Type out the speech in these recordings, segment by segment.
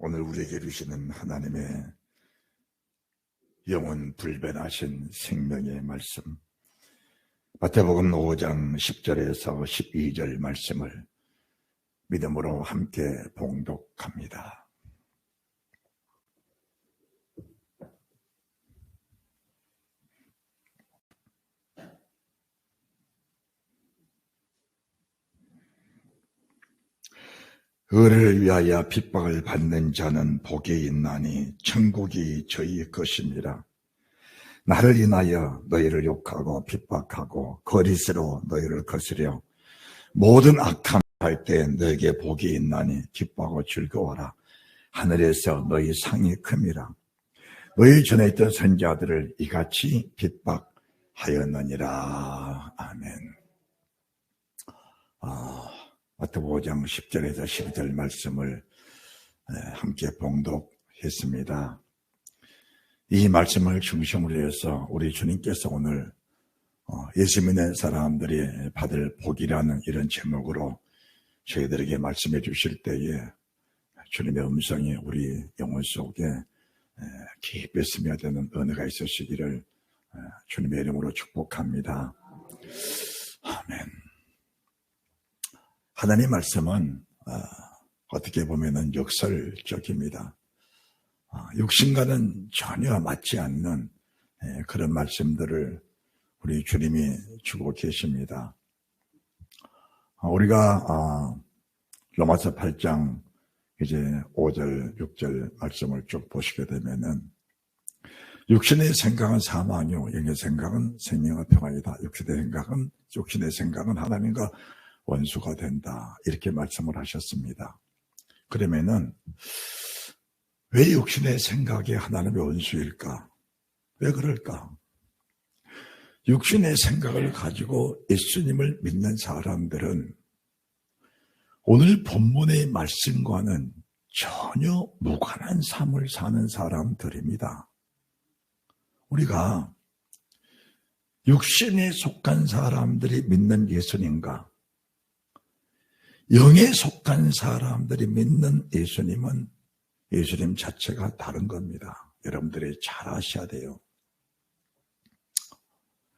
오늘 우리에게 주시는 하나님의 영원 불변하신 생명의 말씀, 마태복음 5장 10절에서 12절 말씀을 믿음으로 함께 봉독합니다. 의를 위하여 핍박을 받는 자는 복이 있나니 천국이 저희 것이니라. 나를 인하여 너희를 욕하고 핍박하고 거짓으로 너희를 거스려 모든 악함 할 때 너에게 복이 있나니 기뻐하고 즐거워라. 하늘에서 너희 상이 큼이라. 너희 전에 있던 선지자들을 이같이 핍박하였느니라. 아멘. 마태복음 5장 10절에서 12절 말씀을 함께 봉독했습니다. 이 말씀을 중심으로 해서 우리 주님께서 오늘 예수 믿는 사람들이 받을 복이라는 이런 제목으로 저희들에게 말씀해 주실 때에 주님의 음성이 우리 영혼 속에 깊이 스며드는 은혜가 있으시기를 주님의 이름으로 축복합니다. 아멘. 하나님의 말씀은 어떻게 보면 역설적입니다. 육신과는 전혀 맞지 않는 그런 말씀들을 우리 주님이 주고 계십니다. 우리가 로마서 8장 이제 5절, 6절 말씀을 쭉 보시게 되면은 육신의 생각은 사망이요, 영의 생각은 생명과 평안이다. 육신의 생각은 하나님과 원수가 된다. 이렇게 말씀을 하셨습니다. 그러면은 왜 육신의 생각이 하나님의 원수일까? 왜 그럴까? 육신의 생각을 가지고 예수님을 믿는 사람들은 오늘 본문의 말씀과는 전혀 무관한 삶을 사는 사람들입니다. 우리가 육신에 속한 사람들이 믿는 예수님과 영에 속한 사람들이 믿는 예수님은 예수님 자체가 다른 겁니다. 여러분들이 잘 아셔야 돼요.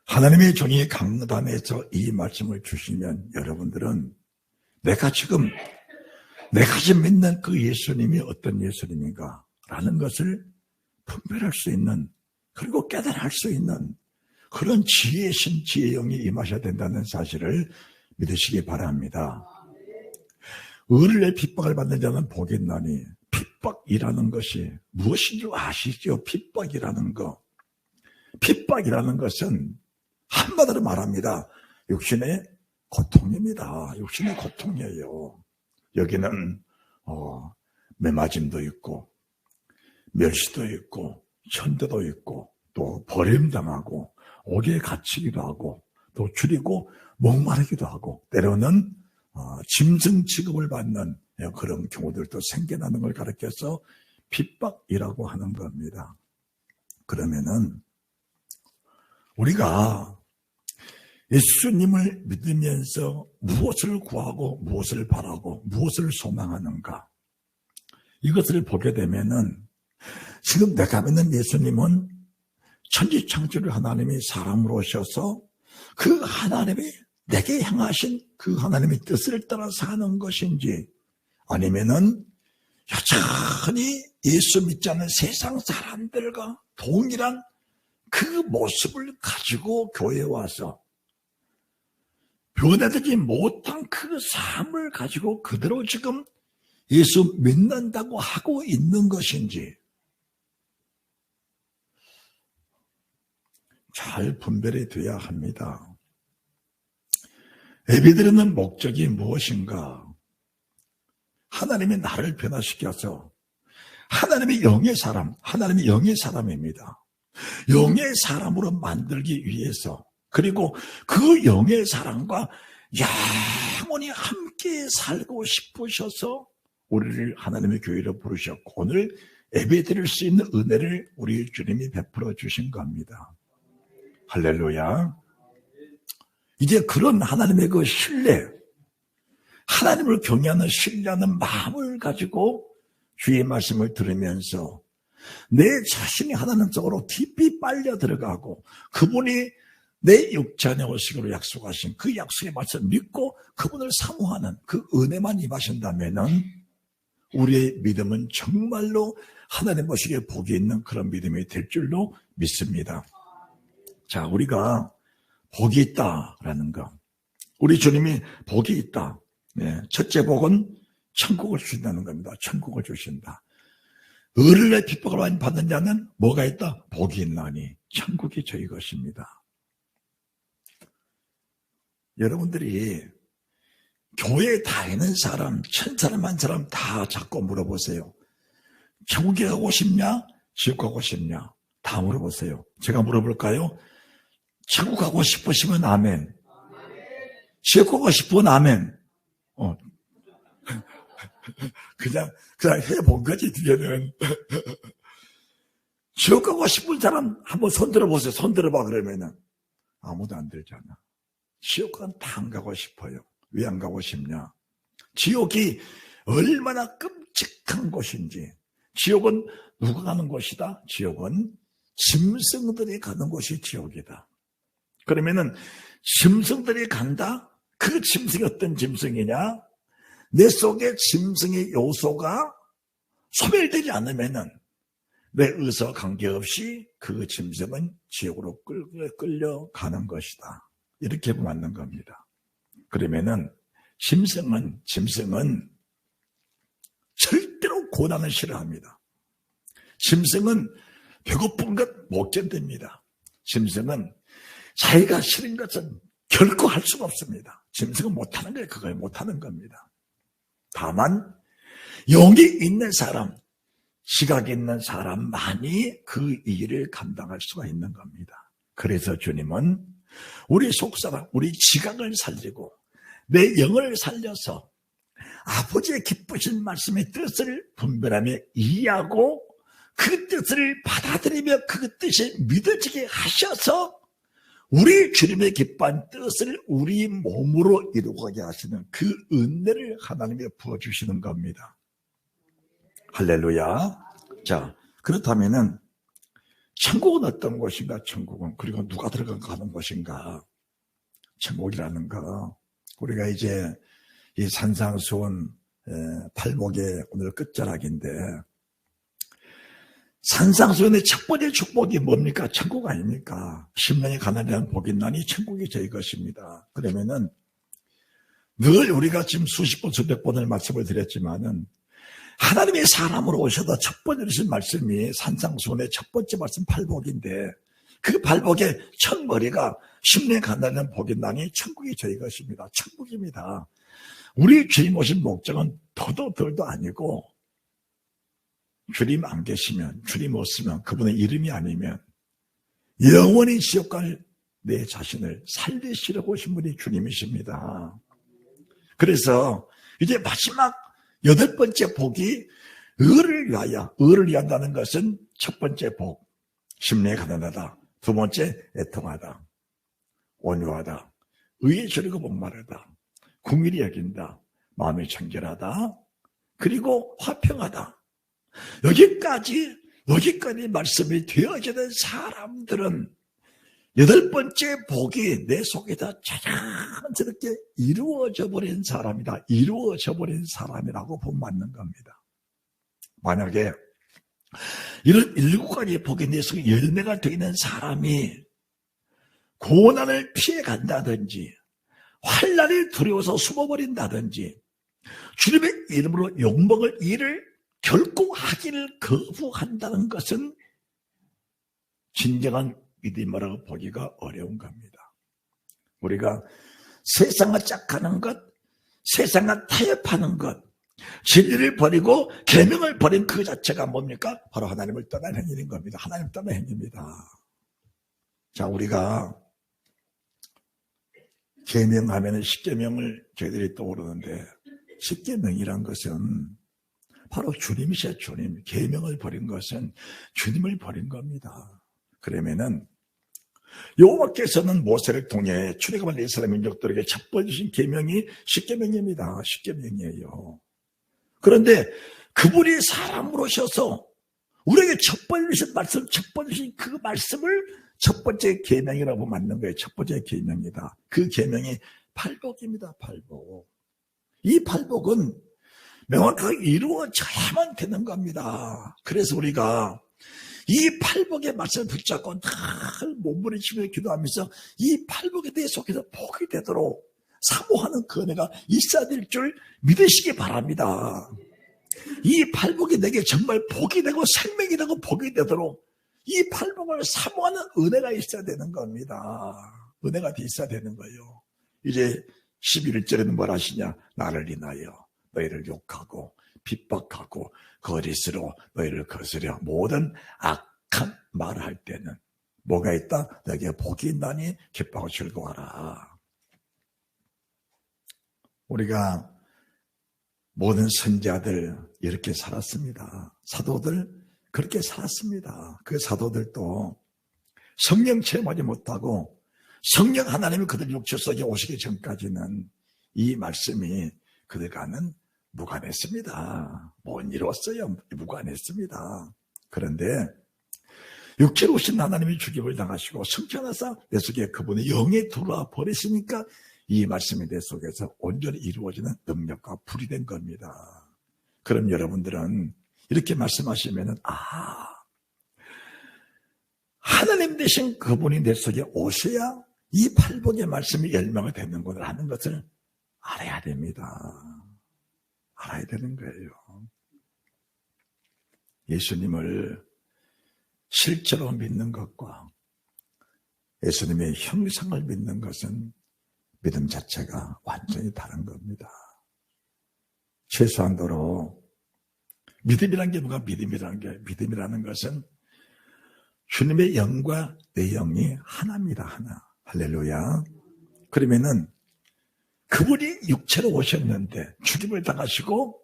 하나님의 종이 강단에서 이 말씀을 주시면 여러분들은 내가 지금 믿는 그 예수님이 어떤 예수님인가 라는 것을 분별할 수 있는, 그리고 깨달을 수 있는 그런 지혜신 지혜의 영이 임하셔야 된다는 사실을 믿으시기 바랍니다. 의를 위해 핍박을 받는 자는 복이 있나니, 핍박이라는 것이 무엇인 줄 아시죠? 핍박이라는 것은 한마디로 말합니다. 육신의 고통입니다. 육신의 고통이에요. 여기는 매맞음도 있고 멸시도 있고 천대도 있고 또 버림당하고 옥에 갇히기도 하고 또 줄이고 목마르기도 하고 때로는 짐승 취급을 받는 그런 경우들도 생겨나는 걸 가르쳐서 핍박이라고 하는 겁니다. 그러면은 우리가 예수님을 믿으면서 무엇을 구하고 무엇을 바라고 무엇을 소망하는가, 이것을 보게 되면은 지금 내가 믿는 예수님은 천지창조를 하나님이 사람으로 오셔서 그 하나님이 내게 향하신 그 하나님의 뜻을 따라 사는 것인지, 아니면은 여전히 예수 믿지 않는 세상 사람들과 동일한 그 모습을 가지고 교회에 와서 변화되지 못한 그 삶을 가지고 그대로 지금 예수 믿는다고 하고 있는 것인지 잘 분별이 돼야 합니다. 예배드리는 목적이 무엇인가? 하나님이 나를 변화시켜서 하나님의 영의 사람입니다. 영의 사람으로 만들기 위해서, 그리고 그 영의 사람과 영원히 함께 살고 싶으셔서 우리를 하나님의 교회로 부르셨고 오늘 예배드릴 수 있는 은혜를 우리 주님이 베풀어 주신 겁니다. 할렐루야. 이제 그런 하나님의 그 신뢰, 하나님을 경외하는 신뢰하는 마음을 가지고 주의 말씀을 들으면서 내 자신이 하나님 속으로 깊이 빨려 들어가고 그분이 내 육체 안에 오시기로 약속하신 그 약속의 말씀을 믿고 그분을 사모하는 그 은혜만 임하신다면은 우리의 믿음은 정말로 하나님 보시기에 복이 있는 그런 믿음이 될 줄로 믿습니다. 자, 우리가 복이 있다라는 거. 우리 주님이 복이 있다. 네, 첫째 복은 천국을 주신다는 겁니다. 천국을 주신다. 의를 핍박을 많이 받는 자는 뭐가 있다? 복이 있나니 천국이 저희 것입니다. 여러분들이 교회에 다니는 사람, 1000사람, 1000사람 다 자꾸 물어보세요. 천국에 가고 싶냐? 지옥 가고 싶냐? 다 물어보세요. 제가 물어볼까요? 천국 가고 싶으시면 아멘. 지옥 가고 싶으면 아멘. 그냥 해본 거지, 뒤에는. 지옥 가고 싶은 사람 한번 손 들어보세요. 손 들어봐, 그러면은. 아무도 안 들잖아. 지옥은 다 안 가고 싶어요. 왜 안 가고 싶냐? 지옥이 얼마나 끔찍한 곳인지. 지옥은 누가 가는 곳이다? 지옥은 짐승들이 가는 곳이 지옥이다. 그러면은 짐승들이 간다? 그 짐승이 어떤 짐승이냐? 내 속에 짐승의 요소가 소멸되지 않으면은 내 의사와 관계없이 그 짐승은 지옥으로 끌려가는 것이다. 이렇게 맞는 겁니다. 그러면은 짐승은 절대로 고난을 싫어합니다. 짐승은 배고픈 것 못 견딥니다. 짐승은 자기가 싫은 것은 결코 할 수가 없습니다. 짐승은 못하는 거예요. 그걸 못하는 겁니다. 다만 영이 있는 사람, 지각이 있는 사람만이 그 일을 감당할 수가 있는 겁니다. 그래서 주님은 우리 속사람, 우리 지각을 살리고 내 영을 살려서 아버지의 기쁘신 말씀의 뜻을 분별하며 이해하고 그 뜻을 받아들이며 그 뜻이 믿어지게 하셔서 우리 주님의 기뻐한 뜻을 우리 몸으로 이루게 하시는 그 은혜를 하나님이 부어주시는 겁니다. 할렐루야. 자, 그렇다면은 천국은 어떤 곳인가? 천국은 그리고 누가 들어가는 곳인가? 천국이라는 거 우리가 이제 이 산상수훈 팔복의 오늘 끝자락인데 산상수훈의 첫 번째 축복이 뭡니까? 천국 아닙니까? 십년이 가난이라는 복이 있나니 천국이 저희 것입니다. 그러면은 늘 우리가 지금 수십 번, 수백 번을 말씀을 드렸지만은 하나님의 사람으로 오셔서 첫 번째 주신 말씀이 산상수훈의 첫 번째 말씀 팔복인데 그 팔복의 첫 머리가 십년 가난이라는 복이 있나니 천국이 저희 것입니다. 천국입니다. 우리 주님 오신 목적은 더도 덜도 아니고 주님 안 계시면, 주님 없으면, 그분의 이름이 아니면 영원히 지옥 갈 내 자신을 살리시려고 오신 분이 주님이십니다. 그래서 이제 마지막 8번째 복이 의를 위하여, 의를 위한다는 것은 첫 번째 복, 심령이 가난하다. 두 번째, 애통하다. 온유하다. 의에 저리고 목마르다. 궁일이 여긴다. 마음이 청결하다. 그리고 화평하다. 여기까지 말씀이 되어지는 사람들은 8번째 복이 내 속에다 자연스럽게 이루어져 버린 사람이다. 이루어져 버린 사람이라고 보면 맞는 겁니다. 만약에 이런 7가지 복이 내 속에 열매가 되어 있는 사람이 고난을 피해 간다든지 환난이 두려워서 숨어버린다든지 주님의 이름으로 욕먹을 일을 결코 하기를 거부한다는 것은 진정한 믿음이라고 보기가 어려운 겁니다. 우리가 세상을 짝하는 것, 세상을 타협하는 것, 진리를 버리고 계명을 버린 그 자체가 뭡니까? 바로 하나님을 떠난 행위인 겁니다. 하나님을 떠난 행위입니다. 자, 우리가 계명하면 십계명을 저희들이 떠오르는데 십계명이란 것은 바로 주님이셔. 주님. 계명을 버린 것은 주님을 버린 겁니다. 그러면은 여호와께서는 모세를 통해 출애굽한 이스라엘 민족들에게 첫 번째 주신 계명이 십계명입니다. 십계명이에요. 그런데 그분이 사람으로 오셔서 우리에게 첫 번째 말씀, 첫 번째 그 말씀을 첫 번째 계명이라고 맞는 거예요. 첫 번째 계명이다. 그 계명이 팔복입니다. 팔복. 이 팔복은 명확하게 이루어져야만 되는 겁니다. 그래서 우리가 이 팔복의 말씀을 붙잡고 늘 몸부림치며 기도하면서 이 팔복에 대해 속에서 복이 되도록 사모하는 그 은혜가 있어야 될 줄 믿으시기 바랍니다. 이 팔복이 내게 정말 복이 되고 생명이 되고 복이 되도록 이 팔복을 사모하는 은혜가 있어야 되는 겁니다. 은혜가 있어야 되는 거예요. 이제 11절에는 뭘 하시냐? 나를 인하여 너희를 욕하고 핍박하고 거짓으로 너희를 거스려 모든 악한 말을 할 때는 뭐가 있다? 너에게 복이 있나니 기뻐하고 즐거워하라. 우리가 모든 선지자들 이렇게 살았습니다. 사도들 그렇게 살았습니다. 그 사도들도 성령 체험하지 못하고 성령 하나님이 그들 육체 속에 오시기 전까지는 이 말씀이 그들과는 무관했습니다. 못 이뤘어요. 무관했습니다. 그런데 육체로 오신 하나님이 죽임을 당하시고 성천하사 내 속에 그분의 영에 들어와 버리시니까 이 말씀이 내 속에서 온전히 이루어지는 능력과 불이 된 겁니다. 그럼 여러분들은 이렇게 말씀하시면은 하나님 되신 그분이 내 속에 오셔야 이 팔복의 말씀이 열매가 되는구나 하는 것을 알아야 됩니다. 알아야 되는 거예요. 예수님을 실제로 믿는 것과 예수님의 형상을 믿는 것은 믿음 자체가 완전히 다른 겁니다. 최소한도로 믿음이라는 게 뭐가 믿음이라는 것은 주님의 영과 내 영이 하나입니다. 하나. 할렐루야. 그러면은 그분이 육체로 오셨는데 죽임을 당하시고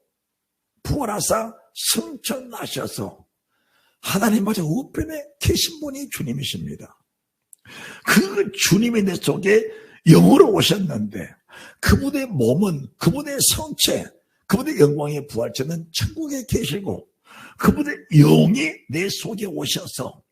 부활하사 승천하셔서 하나님마저 우편에 계신 분이 주님이십니다. 그 주님이 내 속에 영으로 오셨는데 그분의 몸은 그분의 성체, 그분의 영광의 부활체는 천국에 계시고 그분의 영이 내 속에 오셔서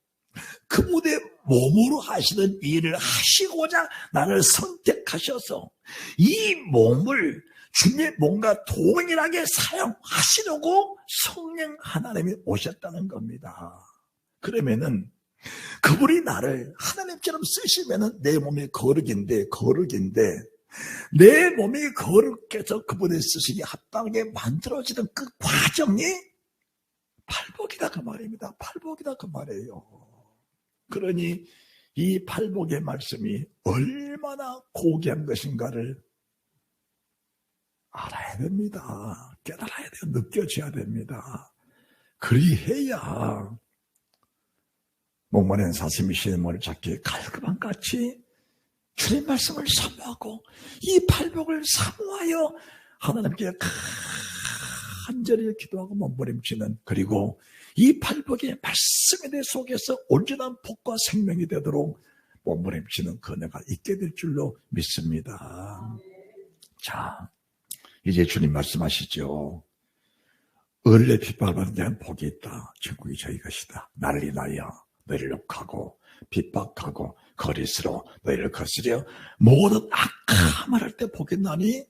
그분의 몸으로 하시는 일을 하시고자 나를 선택하셔서 이 몸을 주님의 몸과 동일하게 사용하시려고 성령 하나님이 오셨다는 겁니다. 그러면은 그분이 나를 하나님처럼 쓰시면은 내 몸이 거룩인데 내 몸이 거룩해서 그분의 쓰시기 합당하게 만들어지는 그 과정이 팔복이다 그 말입니다. 팔복이다 그 말이에요. 그러니 이 팔복의 말씀이 얼마나 고귀한 것인가를 알아야 됩니다. 깨달아야 돼요. 느껴져야 됩니다. 그리해야 목마른 사슴이 시냇물을 찾기에 갈급함같이 주님 말씀을 사모하고 이 팔복을 사모하여 하나님께 간절히 기도하고 몸부림치는, 그리고 이 팔복의 말씀에 대해 속에서 온전한 복과 생명이 되도록 몸부림치는 그 은혜가 있게 될 줄로 믿습니다. 자, 이제 주님 말씀하시죠. 을의 핍박을 받는 자는 복이 있다. 천국이 저희 것이다. 나를 인하여 너희를 욕하고 핍박하고 거짓으로 너희를 거스려 모든 악한 말할 때 복이 나니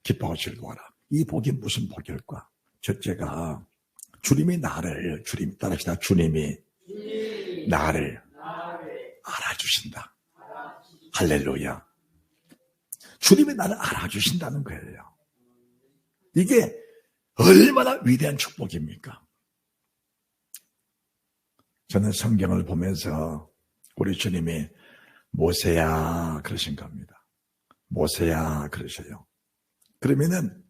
기뻐하고 즐거워라. 이 복이 무슨 복일까? 첫째가 주님이 나를, 주님 따라합시다. 주님이 나를 알아주신다. 할렐루야. 주님이 나를 알아주신다는 거예요. 이게 얼마나 위대한 축복입니까? 저는 성경을 보면서 우리 주님이 모세야 그러신 겁니다. 모세야 그러셔요. 그러면은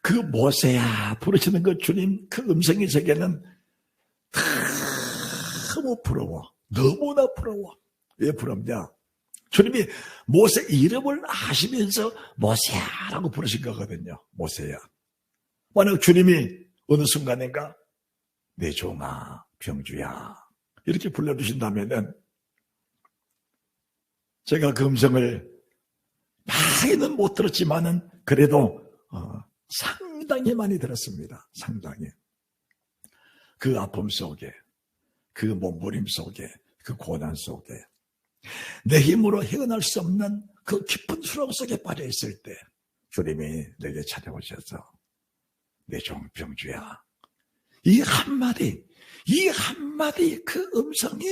그 모세야 부르시는 그 주님 그 음성이 제게는 너무 부러워. 너무나 부러워. 왜 부럽냐? 주님이 모세 이름을 아시면서 모세야라고 부르신 거거든요. 모세야. 만약 주님이 어느 순간인가 내 종아 병주야 이렇게 불러주신다면은 제가 그 음성을 많이는 못 들었지만은 그래도 상당히 많이 들었습니다. 상당히. 그 아픔 속에, 그 몸부림 속에, 그 고난 속에, 내 힘으로 헤어날 수 없는 그 깊은 수렁 속에 빠져 있을 때 주님이 내게 찾아오셔서 내 종 병주야, 이 한마디 그 음성이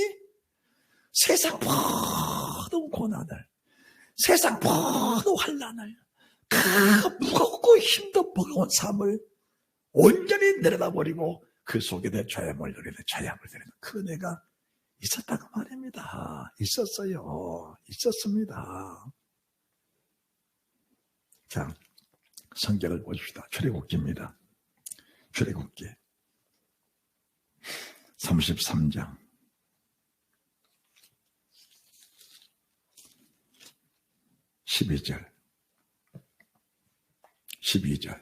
세상 모든 고난을, 세상 모든 환난을, 그 무겁고 힘도 버거운 삶을 온전히 내려다버리고 그 속에 내 자양을 누리는 그 은혜가 있었다고 말입니다. 있었어요. 있었습니다. 자, 성경을 보십시다. 출애굽기입니다. 출애굽기 33장 12절 12절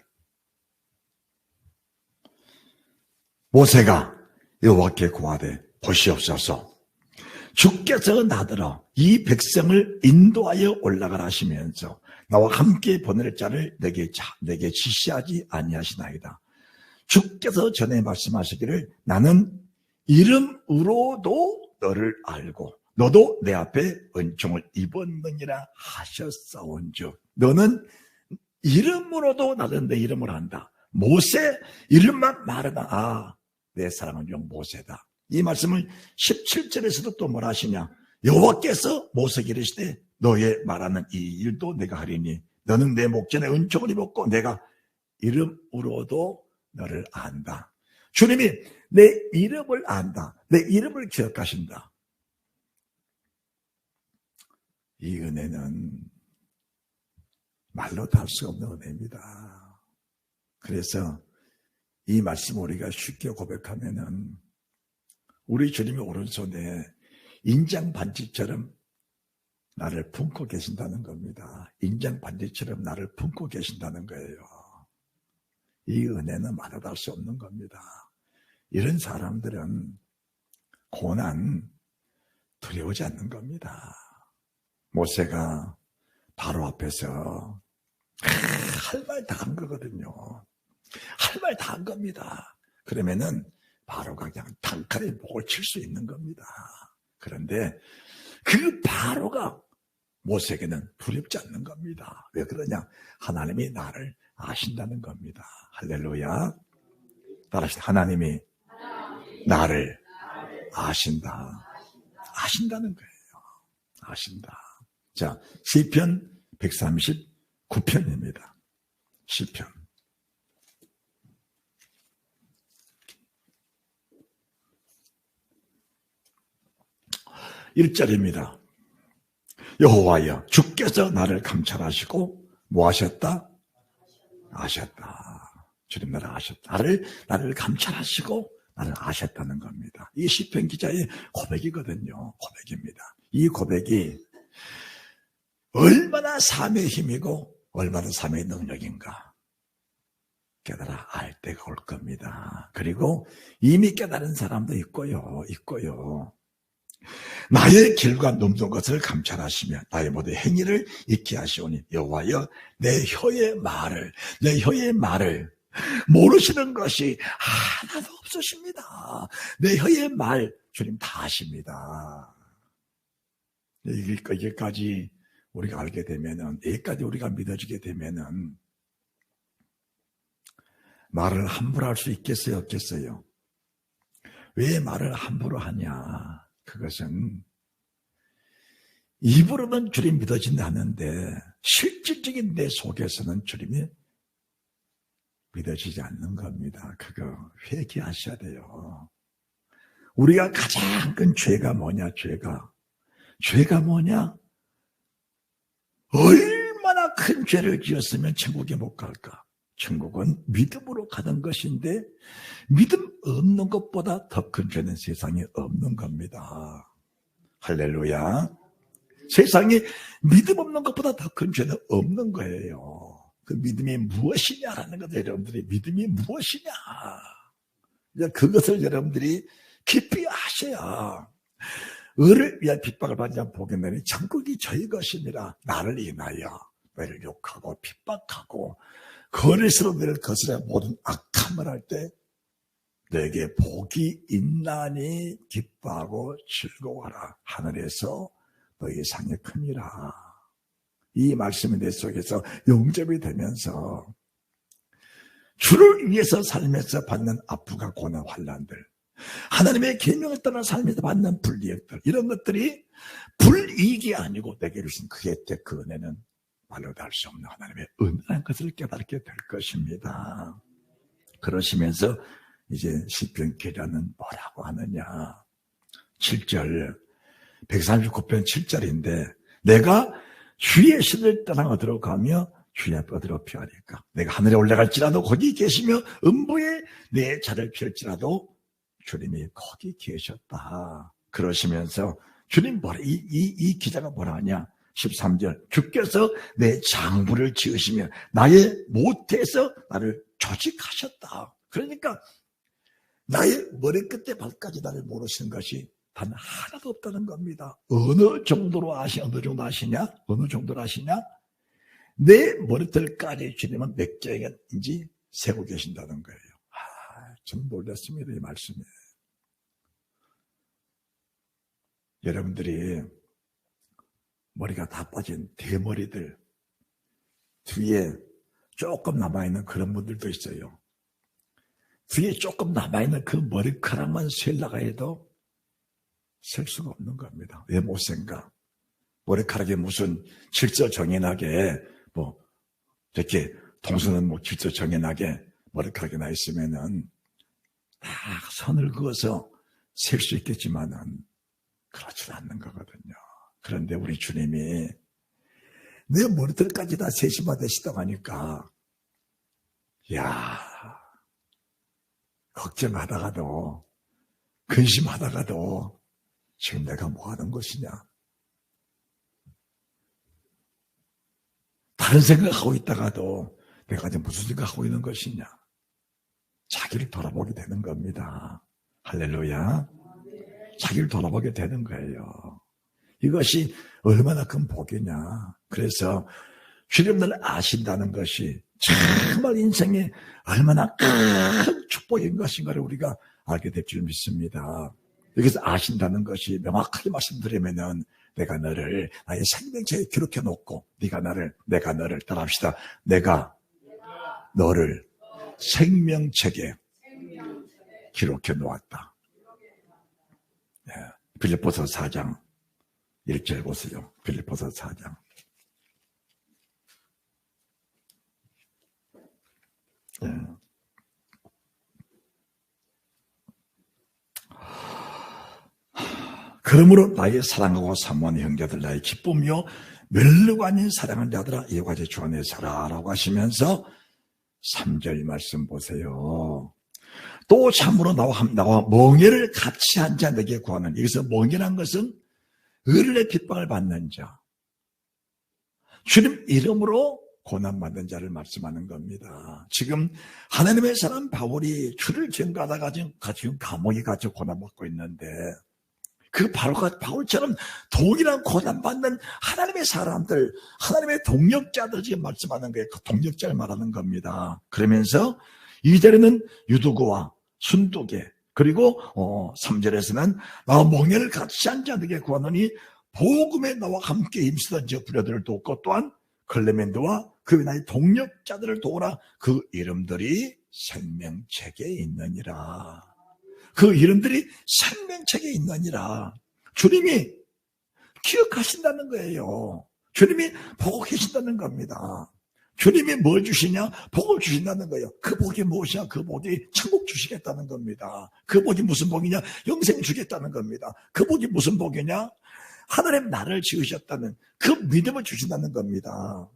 모세가 여호와께 고하되 보시옵소서, 주께서 나더러 이 백성을 인도하여 올라가라 하시면서 나와 함께 보낼 자를 내게 지시하지 아니하시나이다. 주께서 전에 말씀하시기를 나는 이름으로도 너를 알고 너도 내 앞에 은총을 입었느니라 하셨사온즉, 너는 이름으로도 나는 내 이름을 안다. 모세 이름만 말하다. 내 사랑하는 종 모세다. 이 말씀을 17절에서도 또 뭐라 하시냐, 여호와께서 모세에게 이르시되 너의 말하는 이 일도 내가 하리니 너는 내 목전에 은총을 입었고 내가 이름으로도 너를 안다. 주님이 내 이름을 안다. 내 이름을 기억하신다. 이 은혜는 말로 다 할 수 없는 은혜입니다. 그래서 이 말씀 우리가 쉽게 고백하면은 우리 주님이 오른손에 인장 반지처럼 나를 품고 계신다는 겁니다. 인장 반지처럼 나를 품고 계신다는 거예요. 이 은혜는 말로 다 할 수 없는 겁니다. 이런 사람들은 고난 두려워하지 않는 겁니다. 모세가 바로 앞에서 할 말 다 한 거거든요. 할 말 다 한 겁니다. 그러면은 바로가 그냥 단칼에 목을 칠 수 있는 겁니다. 그런데 그 바로가 모세에게는 두렵지 않는 겁니다. 왜 그러냐? 하나님이 나를 아신다는 겁니다. 할렐루야. 따라하시다. 하나님이 나를 아신다. 아신다는 거예요. 아신다. 자, 시편 139편입니다. 시편. 1절입니다. 여호와여, 주께서 나를 감찰하시고 뭐 하셨다? 아셨다. 주님 나를 아셨다. 나를 감찰하시고 나를 아셨다는 겁니다. 이 시편 기자의 고백이거든요. 고백입니다. 이 고백이 얼마나 삶의 힘이고 얼마나 삶의 능력인가 깨달아 알 때가 올 겁니다. 그리고 이미 깨달은 사람도 있고요. 나의 길과 넘는 것을 감찰하시며 나의 모든 행위를 잊게 하시오니 여호와여, 내 혀의 말을 모르시는 것이 하나도 없으십니다. 내 혀의 말 주님 다 아십니다. 여기까지 우리가 알게 되면은, 여기까지 우리가 믿어지게 되면은 말을 함부로 할 수 있겠어요, 없겠어요? 왜 말을 함부로 하냐? 그것은 입으로는 주님 믿어진다 하는데 실질적인 내 속에서는 주님이 믿어지지 않는 겁니다. 그거 회개하셔야 돼요. 우리가 가장 큰 죄가 뭐냐? 죄가 뭐냐? 얼마나 큰 죄를 지었으면 천국에 못 갈까? 천국은 믿음으로 가는 것인데 믿음 없는 것보다 더 큰 죄는 세상에 없는 겁니다. 할렐루야. 세상에 믿음 없는 것보다 더 큰 죄는 없는 거예요. 그 믿음이 무엇이냐라는 것을 여러분들이, 믿음이 무엇이냐, 그것을 여러분들이 깊이 아셔야 의를 위한 핍박을 받지 않고 보겠느니 천국이 저희 것입니다. 나를 인하여 너를 욕하고 핍박하고 거리스로 너를 거스려 모든 악함을 할 때 너에게 복이 있나니 기뻐하고 즐거워하라. 하늘에서 너희 상이 크니라. 이 말씀이 내 속에서 영접이 되면서 주를 위해서 살면서 받는 아픔과 고난, 환난들, 하나님의 계명을 떠나 살면서 받는 불이익들, 이런 것들이 불이익이 아니고 내게 주신 그 혜택, 그 은혜는 말로도 할 수 없는 하나님의 은혜라는 것을 깨닫게 될 것입니다. 그러시면서 이제 시편 기자는 뭐라고 하느냐. 7절, 139편 7절인데 내가 주의 신을 떠나 어디로 가며 주의 앞에 어디로 피하리까. 내가 하늘에 올라갈지라도 거기 계시며 음부에 내 자를 펼지라도 주님이 거기 계셨다. 그러시면서 주님 뭐라, 이 기자가 뭐라 하냐. 13절, 주께서 내 장부를 지으시며 나의 모태에서 나를 조직하셨다. 그러니까 나의 머리끝에 발까지 나를 모르시는 것이 단 하나도 없다는 겁니다. 어느 정도로 아시냐? 어느 정도로 아시냐? 내 머리털까지 주님은 몇 개인지 세고 계신다는 거예요. 좀 놀랐습니다, 이 말씀에. 여러분들이 머리가 다 빠진 대머리들, 뒤에 조금 남아있는 그런 분들도 있어요. 뒤에 조금 남아있는 그 머리카락만 셀라가 해도 셀 수가 없는 겁니다. 왜 못 센가? 머리카락에 무슨 질서정연하게 이렇게 동서는 질서정연하게 머리카락이 나 있으면은 딱 선을 그어서 셀 수 있겠지만은 그렇지 않는 거거든요. 그런데 우리 주님이 내 머리털까지 다 세심하되시다고 하니까, 걱정하다가도, 근심하다가도, 지금 내가 뭐 하는 것이냐? 다른 생각하고 있다가도 내가 지금 무슨 생각하고 있는 것이냐? 자기를 돌아보게 되는 겁니다. 할렐루야. 자기를 돌아보게 되는 거예요. 이것이 얼마나 큰 복이냐. 그래서 주님을 아신다는 것이 정말 인생에 얼마나 큰 축복인 것인가를 우리가 알게 될 줄 믿습니다. 여기서 아신다는 것이 명확하게 말씀드리면은 내가 너를 나의 생명책에 기록해 놓고 내가 너를 따라합시다. 내가 너를 생명책에 기록해 놓았다. 빌립보서 4장 1절 보세요. 빌립보서 4장. 그러므로 나의 사랑하고 사모하는 형제들, 나의 기쁨이요 멸류가 아닌 사랑하는 자들아 이와 같이 주 안에 살아라고 하시면서 3절 말씀 보세요. 또 참으로 나와 멍에를 같이 한 자 내게 구하는, 여기서 멍에란 것은 의를 핍박을 받는 자, 주님 이름으로 고난받는 자를 말씀하는 겁니다. 지금 하나님의 사람 바울이 주를 증거하다가 지금 감옥에 갇혀 고난받고 있는데, 그 바울처럼 동일한 고난받는 하나님의 사람들, 하나님의 동력자들 지금 말씀하는 거예요. 그 동력자를 말하는 겁니다. 그러면서 2절에는 유두고와 순두계, 그리고 3절에서는 나와 멍에를 같이 한 자들에게 구하노니 복음에 나와 함께 힘쓰던 저 부녀들을 돕고 또한 클레멘드와 그 나의 동력자들을 도우라. 그 이름들이 생명책에 있느니라. 그 이름들이 생명책에 있느니라. 주님이 기억하신다는 거예요. 주님이 보고 계신다는 겁니다. 주님이 뭘 주시냐? 복을 주신다는 거예요. 그 복이 무엇이냐? 그 복이 천국 주시겠다는 겁니다. 그 복이 무슨 복이냐? 영생 주겠다는 겁니다. 그 복이 무슨 복이냐? 하나님 나를 지으셨다는 그 믿음을 주신다는 겁니다.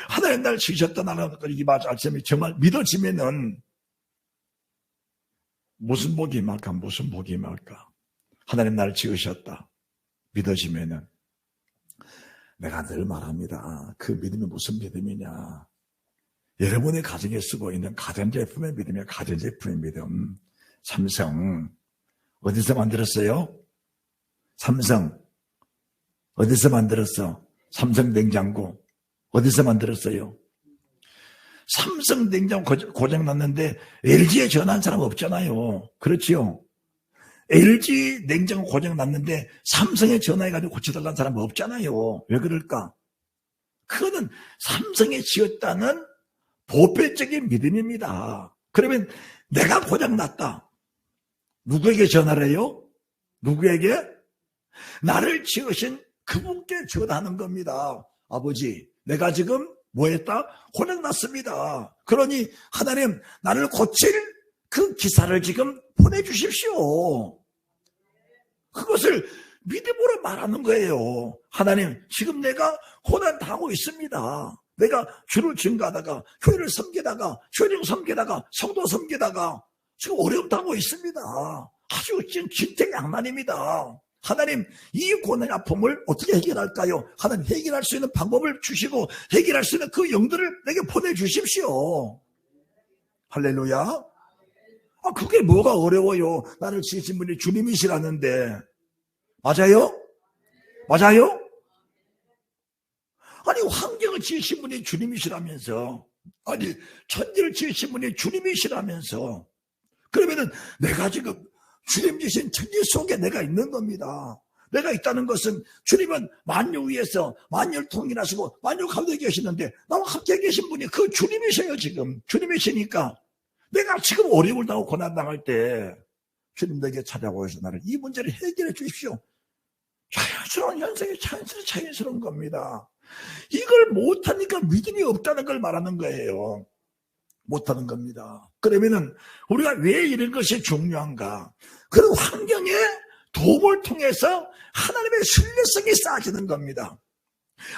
하나님 나를 지으셨다는 걸 이 말씀이 정말 믿어지면은 무슨 복이 임할까? 무슨 복이 임할까? 하나님 나를 지으셨다. 믿어지면은 내가 늘 말합니다. 그 믿음이 무슨 믿음이냐? 여러분의 가정에 쓰고 있는 가전제품의 믿음이야. 가전제품의 믿음. 삼성 어디서 만들었어요? 삼성 어디서 만들었어? 삼성 냉장고 어디서 만들었어요? 삼성 냉장고 고장 났는데 LG에 전화한 사람 없잖아요. 그렇지요? LG 냉장고 고장 났는데 삼성에 전화해가지고 고쳐달라는 사람 없잖아요. 왜 그럴까? 그거는 삼성에 지었다는 보편적인 믿음입니다. 그러면 내가 고장 났다. 누구에게 전화를 해요? 누구에게? 나를 지으신 그분께 전화하는 겁니다. 아버지, 내가 지금 뭐 했다? 고장 났습니다. 그러니 하나님, 나를 고칠 그 기사를 지금 보내주십시오. 그것을 믿음으로 말하는 거예요. 하나님, 지금 내가 고난 당하고 있습니다. 내가 주를 증거하다가, 교회를 섬기다가, 교회를 섬기다가, 성도 섬기다가 지금 어려움 당하고 있습니다. 아주 지금 진퇴양난입니다. 하나님, 이 고난의 아픔을 어떻게 해결할까요? 하나님, 해결할 수 있는 방법을 주시고 해결할 수 있는 그 영들을 내게 보내주십시오. 할렐루야. 그게 뭐가 어려워요? 나를 지으신 분이 주님이시라는데. 맞아요? 맞아요? 아니, 환경을 지으신 분이 주님이시라면서, 아니, 천지를 지으신 분이 주님이시라면서, 그러면은 내가 지금 주님 지으신 천지 속에 내가 있는 겁니다. 내가 있다는 것은 주님은 만유 위에서 만유를 통일하시고 만유 가운데 계시는데 나와 함께 계신 분이 그 주님이셔요. 지금 주님이시니까 내가 지금 어려움을 당하고 고난당할 때 주님 내게 찾아오셔서 나를 이 문제를 해결해 주십시오. 자연스러운 현상이 자연스러운 겁니다. 이걸 못하니까 믿음이 없다는 걸 말하는 거예요. 못하는 겁니다. 그러면은 우리가 왜 이런 것이 중요한가? 그런 환경의 도움을 통해서 하나님의 신뢰성이 쌓아지는 겁니다.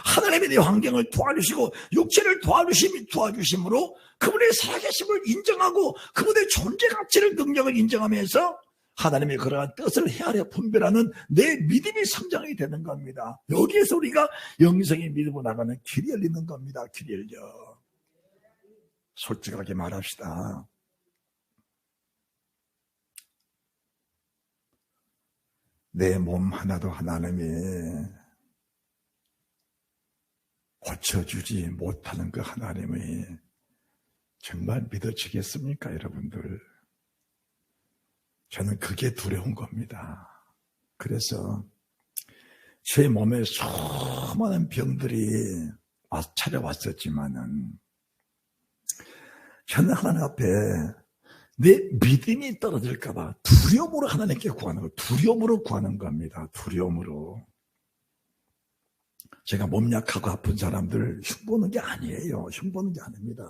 하나님이 내 환경을 도와주시고 육체를 도와주심으로 그분의 살아계심을 인정하고 그분의 존재 가치를 능력을 인정하면서 하나님의 그러한 뜻을 헤아려 분별하는 내 믿음이 성장이 되는 겁니다. 여기에서 우리가 영성의 믿음으로 나가는 길이 열리는 겁니다. 길이 열려. 솔직하게 말합시다. 내 몸 하나도 하나님이 고쳐주지 못하는 그 하나님이 정말 믿어지겠습니까, 여러분들? 저는 그게 두려운 겁니다. 그래서 제 몸에 수많은 병들이 찾아왔었지만은 저는 하나님 앞에 내 믿음이 떨어질까봐 두려움으로 하나님께 구하는 거, 두려움으로 구하는 겁니다. 두려움으로. 제가 몸 약하고 아픈 사람들 흉보는 게 아니에요. 흉보는 게 아닙니다.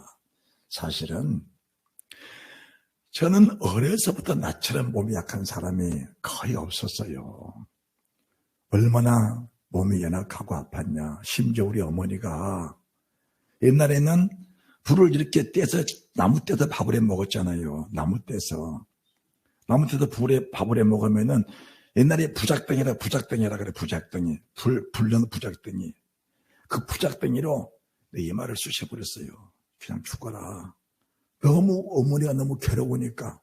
사실은 저는 어려서부터 나처럼 몸이 약한 사람이 거의 없었어요. 얼마나 몸이 연약하고 아팠냐. 심지어 우리 어머니가 옛날에는 불을 이렇게 떼서 나무 떼서 밥을 해 먹었잖아요. 나무 떼서 불에 밥을 해 먹으면은 옛날에 부작덩이라 그래. 부작덩이. 불는 부작덩이. 그 부작덩이로 내 이마를 쑤셔버렸어요. 그냥 죽어라. 어머니가 너무 괴로우니까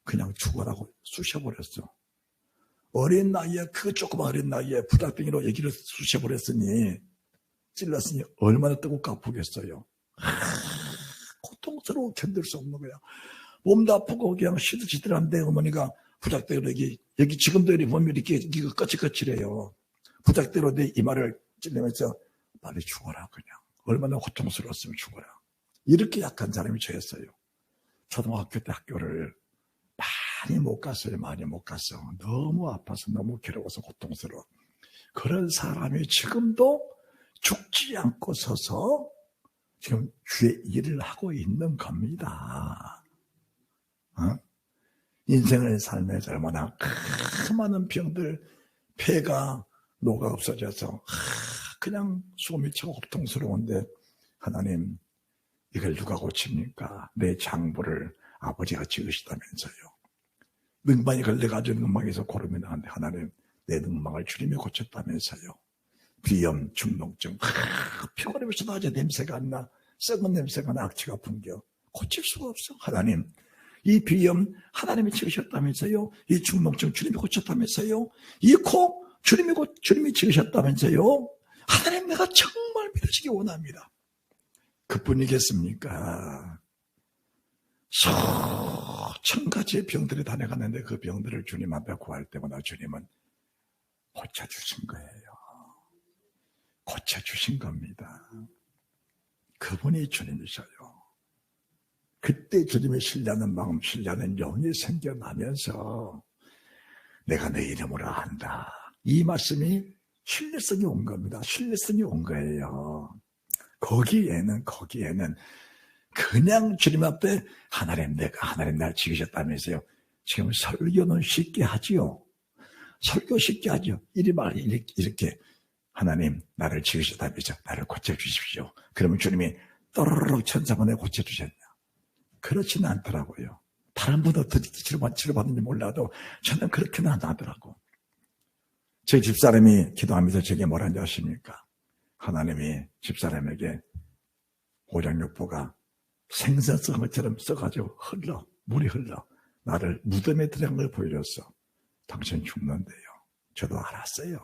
그냥 죽어라고 쑤셔버렸어. 어린 나이에, 그 조그만 어린 나이에 부작덩이로 여기를 쑤셔버렸으니, 찔렀으니 얼마나 뜨겁고 아프겠어요. 고통스러워 견딜 수 없는 거야. 몸도 아프고 그냥 시들시들한데 어머니가 부작대로 여기 지금도 이렇게 보면 이렇게 거칠거칠해요. 부작대로 내 이마를 찔리면서 빨리 죽어라 그냥. 얼마나 고통스러웠으면 죽어라. 이렇게 약한 사람이 저였어요. 초등학교 때 학교를 많이 못 갔어요. 많이 못 갔어. 너무 아파서 너무 괴로워서 고통스러워. 그런 사람이 지금도 죽지 않고 서서 지금 주의 일을 하고 있는 겁니다. 인생을 살면서 얼마나 많은 병들, 폐가 녹아 없어져서 그냥 숨이 차고 고통스러운데 하나님 이걸 누가 고칩니까? 내 장부를 아버지가 지으시다면서요. 능방이 걸려가지고 능방에서 고름이 나는데 하나님 내 능방을 주님이 고쳤다면서요. 비염, 중농증, 피곤하면서 낮에 냄새가 안 나, 썩은 냄새가 나, 악취가 풍겨. 고칠 수가 없어. 하나님, 이 비염 하나님이 지으셨다면서요. 이 중농증 주님이 고쳤다면서요. 이 코 주님이 지으셨다면서요. 하나님 내가 정말 믿으시기 원합니다. 그뿐이겠습니까? 수천 가지의 병들이 다녀가는데 그 병들을 주님 앞에 구할 때마다 주님은 고쳐주신 거예요. 고쳐주신 겁니다. 그분이 주님이셔요. 그때 주님의 신뢰하는 마음, 신뢰하는 영이 생겨나면서 내가 내 이름으로 안다. 이 말씀이 신뢰성이 온 겁니다. 신뢰성이 온 거예요. 거기에는 그냥 주님 앞에 하나님 날 지키셨다면서요. 지금 설교는 쉽게 하지요. 설교 쉽게 하죠. 이렇게 하나님 나를 지키셨다면서 나를 고쳐주십시오. 그러면 주님이 또르륵 천사만에 고쳐주셨냐? 그렇지는 않더라고요. 다른 분은 어떻게 치료받는지 몰라도 저는 그렇게는 안 하더라고. 제 집사람이 기도하면서 제게 뭐라는지 아십니까? 하나님이 집사람에게 오장육부가 생선 썩은 것처럼 써가지고 물이 흘러 나를 무덤에 들어간 걸 보여줬어. 당신 죽는데요. 저도 알았어요.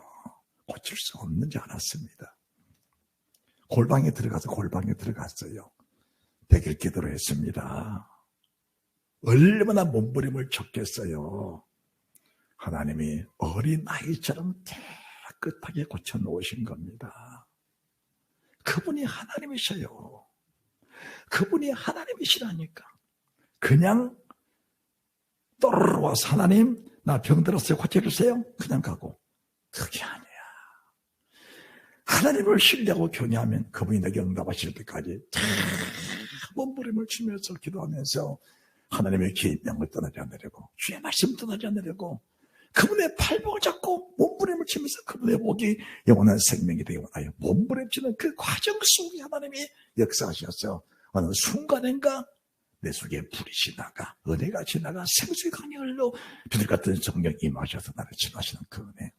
고칠 수 없는지 알았습니다. 골방에 들어갔어요. 100일 기도를 했습니다. 얼마나 몸부림을 쳤겠어요. 하나님이 어린 아이처럼 깨끗하게 고쳐놓으신 겁니다. 그분이 하나님이셔요. 그분이 하나님이시라니까. 그냥 또르르 와서 하나님 나 병들었어요 고쳐주세요. 그냥 가고. 그게 아니야. 하나님을 신뢰하고 경외하면 그분이 내게 응답하실 때까지 몸부림을 치면서 기도하면서 하나님의 계명을 떠나지 않으려고 주의 말씀 떠나지 않으려고 그분의 팔복을 잡고 몸부림을 치면서 그분의 복이 영원한 생명이 되기 원하여 몸부림치는 그 과정 속에 하나님이 역사하셨어. 어느 순간인가 내 속에 불이 지나가 은혜가 지나가 생수의 강이 흘러 비둘 같은 성령 임하셔서 나를 치료하시는 그 은혜.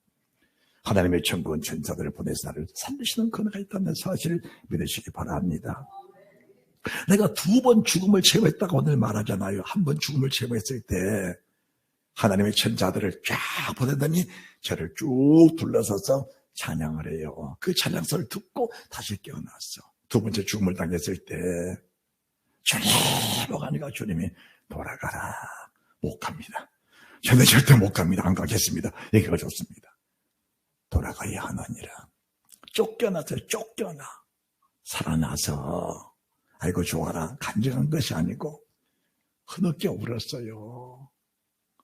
하나님의 천군 천사들을 보내서 나를 살리시는 그 은혜가 있다는 사실을 믿으시기 바랍니다. 내가 2번 죽음을 체험했다고 오늘 말하잖아요. 1번 죽음을 체험했을 때 하나님의 천사들을 쫙 보내더니 저를 쭉 둘러서서 찬양을 해요. 그 찬양소를 듣고 다시 깨어났어. 2번째 죽음을 당했을 때 주님 하니까 주님이 돌아가라. 못 갑니다. 저는 절대 못 갑니다. 안 가겠습니다. 얘기가 좋습니다. 돌아가야 하느니라. 쫓겨났어요. 쫓겨나. 살아나서 아이고 좋아라. 간증한 것이 아니고 흐느껴 울었어요.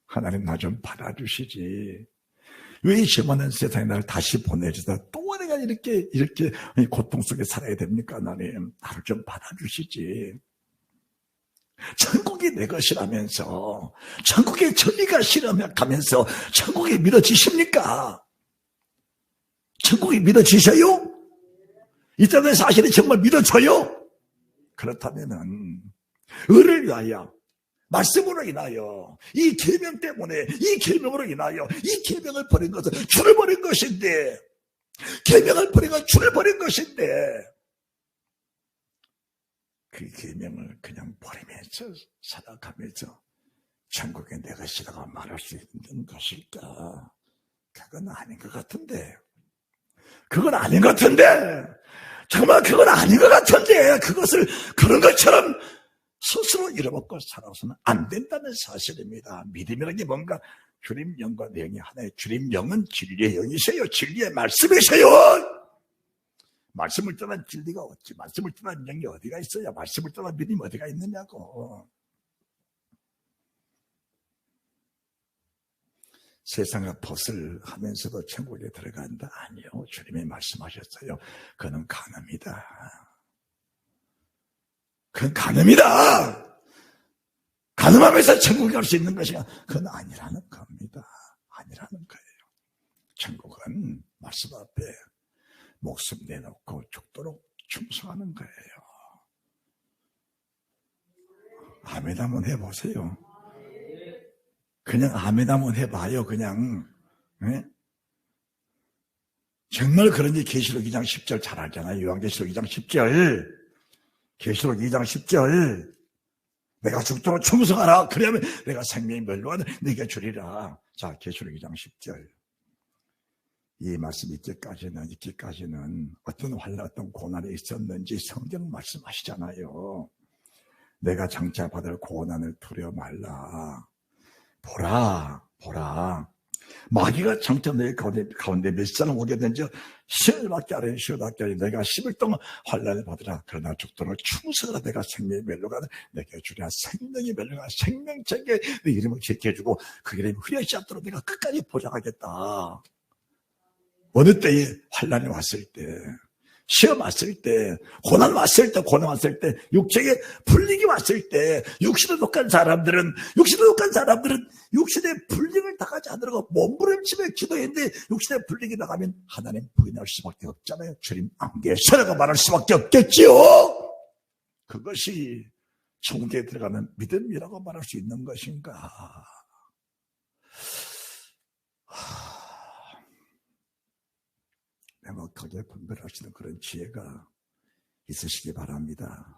하나님 나 좀 받아주시지. 왜 이 많은 세상에 나를 다시 보내주다 또 내가 이렇게 고통 속에 살아야 됩니까? 하나님 나를 좀 받아주시지. 천국이 내 것이라면서 천국의 전리가 싫어가면서 천국이 믿어지십니까? 천국이 믿어지셔요? 이 땅의 사실이 정말 믿어져요? 그렇다면은 의를 위하여 말씀으로 인하여 이 계명 때문에 이 계명으로 인하여 이 계명을 버린 것은 주를 버린 것인데 계명을 버린 건 주를 버린 것인데 그 계명을 그냥 버리면서 살아가면서 천국에 내 것이라고 말할 수 있는 것일까? 그건 아닌 것 같은데 정말 그건 아닌 것 같은데 그것을 그런 것처럼 스스로 잃어먹고 살아서는 안 된다는 사실입니다. 믿음이라는 게 뭔가 주님 영과 내 영이 하나의 주님 영은 진리의 영이세요. 진리의 말씀이세요. 말씀을 떠난 진리가 없지. 말씀을 떠난 영이 어디가 있어요. 말씀을 떠난 믿음이 어디가 있느냐고. 세상과 벗을 하면서도 천국에 들어간다? 아니요. 주님이 말씀하셨어요. 그는 간음이다. 그건 간음이다. 간음하면서 천국에 갈 수 있는 것이 그건 아니라는 겁니다. 아니라는 거예요. 천국은 말씀 앞에 목숨 내놓고 죽도록 충성하는 거예요. 아멘 한번 해보세요. 그냥 아멘 한번 해봐요. 그냥 네? 정말 그런지 계시록 2장 10절 잘 알잖아요. 요한계시록 2장 10절 계시록 2장 10절 내가 죽도록 충성하라. 그러면 내가 생명이 멸로하는 네가 주리라. 자, 계시록 2장 10절 이 말씀 있기까지는 어떤 환난, 어떤 고난이 있었는지 성경 말씀하시잖아요. 내가 장차 받을 고난을 두려워 말라. 보라. 마귀가 장차 내 가운데 몇 사람 오게 된지 10일밖에 안 해. 10일밖에 안 해. 내가 10일 동안 환난을 받으라. 그러나 죽도록 충성하라. 내가 생명의 멸류관을 내게 주리라. 생명의 멸류관, 생명책에 내 이름을 지켜주고 그 이름이 후회하지 않도록 내가 끝까지 보장하겠다. 어느 때에 환난이 왔을 때, 시험 왔을 때, 고난 왔을 때, 육체에 불리기 왔을 때, 육신에 독한 사람들은 육신의 불리를 당하지 않으려고 몸부림치며 기도했는데 육신의 불리기 나가면 하나님 부인할 수밖에 없잖아요. 주님 안 계시라고 말할 수밖에 없겠지요. 그것이 천국에 들어가는 믿음이라고 말할 수 있는 것인가? 명확하게 분별하시는 그런 지혜가 있으시기 바랍니다.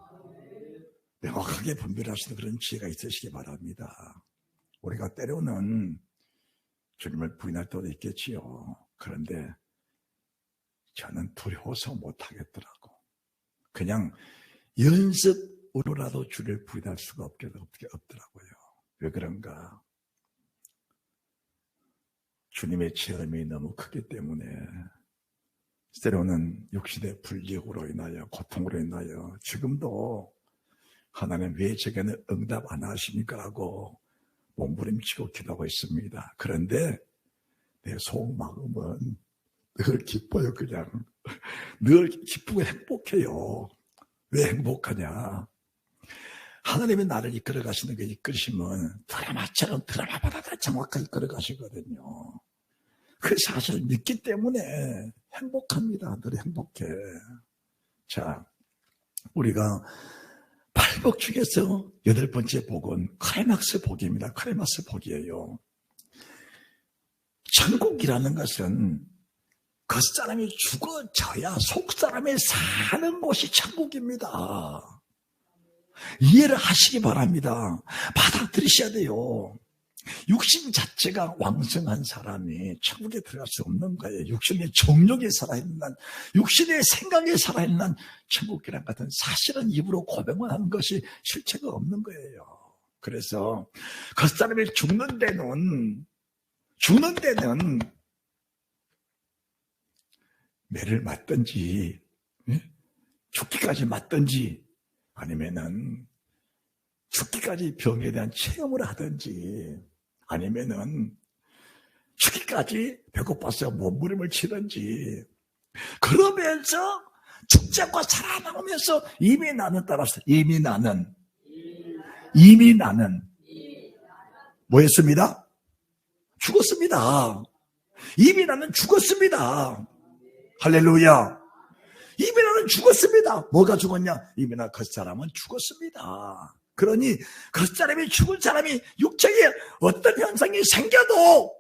명확하게 분별하시는 그런 지혜가 있으시기 바랍니다. 우리가 때로는 주님을 부인할 때도 있겠지요. 그런데 저는 두려워서 못하겠더라고. 그냥 연습으로라도 주를 부인할 수가 없더라고요. 왜 그런가? 주님의 체험이 너무 크기 때문에 때로는 육신의 불리역으로 인하여 고통으로 인하여 지금도 하나님 왜 제게는 응답 안 하십니까? 하고 몸부림치고 기도하고 있습니다. 그런데 내 속마음은 늘 기뻐요. 그냥 늘 기쁘고 행복해요. 왜 행복하냐? 하나님이 나를 이끌어 가시는 게 이끌으시면 드라마처럼 드라마보다 더 정확하게 이끌어 가시거든요. 그 사실을 믿기 때문에 행복합니다. 늘 행복해. 자, 우리가 8복 중에서 8번째 복은 크라이막스 복입니다. 크라이막스 복이에요. 천국이라는 것은 겉사람이 죽어져야 속사람이 사는 곳이 천국입니다. 이해를 하시기 바랍니다. 받아들이셔야 돼요. 육신 자체가 왕성한 사람이 천국에 들어갈 수 없는 거예요. 육신의 정욕에 살아있는 한, 육신의 생각에 살아있는 한 천국이란 같은 사실은 입으로 고백만 하는 것이 실체가 없는 거예요. 그래서 겉사람이 죽는 데는 매를 맞든지 죽기까지 맞든지 아니면은 죽기까지 병에 대한 체험을 하든지 아니면은 죽기까지 배고파서 몸부림을 치든지 그러면서 죽지 않고 살아남으면서 이미 나는 뭐였습니다? 죽었습니다. 이미 나는 죽었습니다. 할렐루야. 이미 나는 죽었습니다. 뭐가 죽었냐? 이미 나 겉사람은 죽었습니다. 그러니 겉사람이 죽은 사람이 육체에 어떤 현상이 생겨도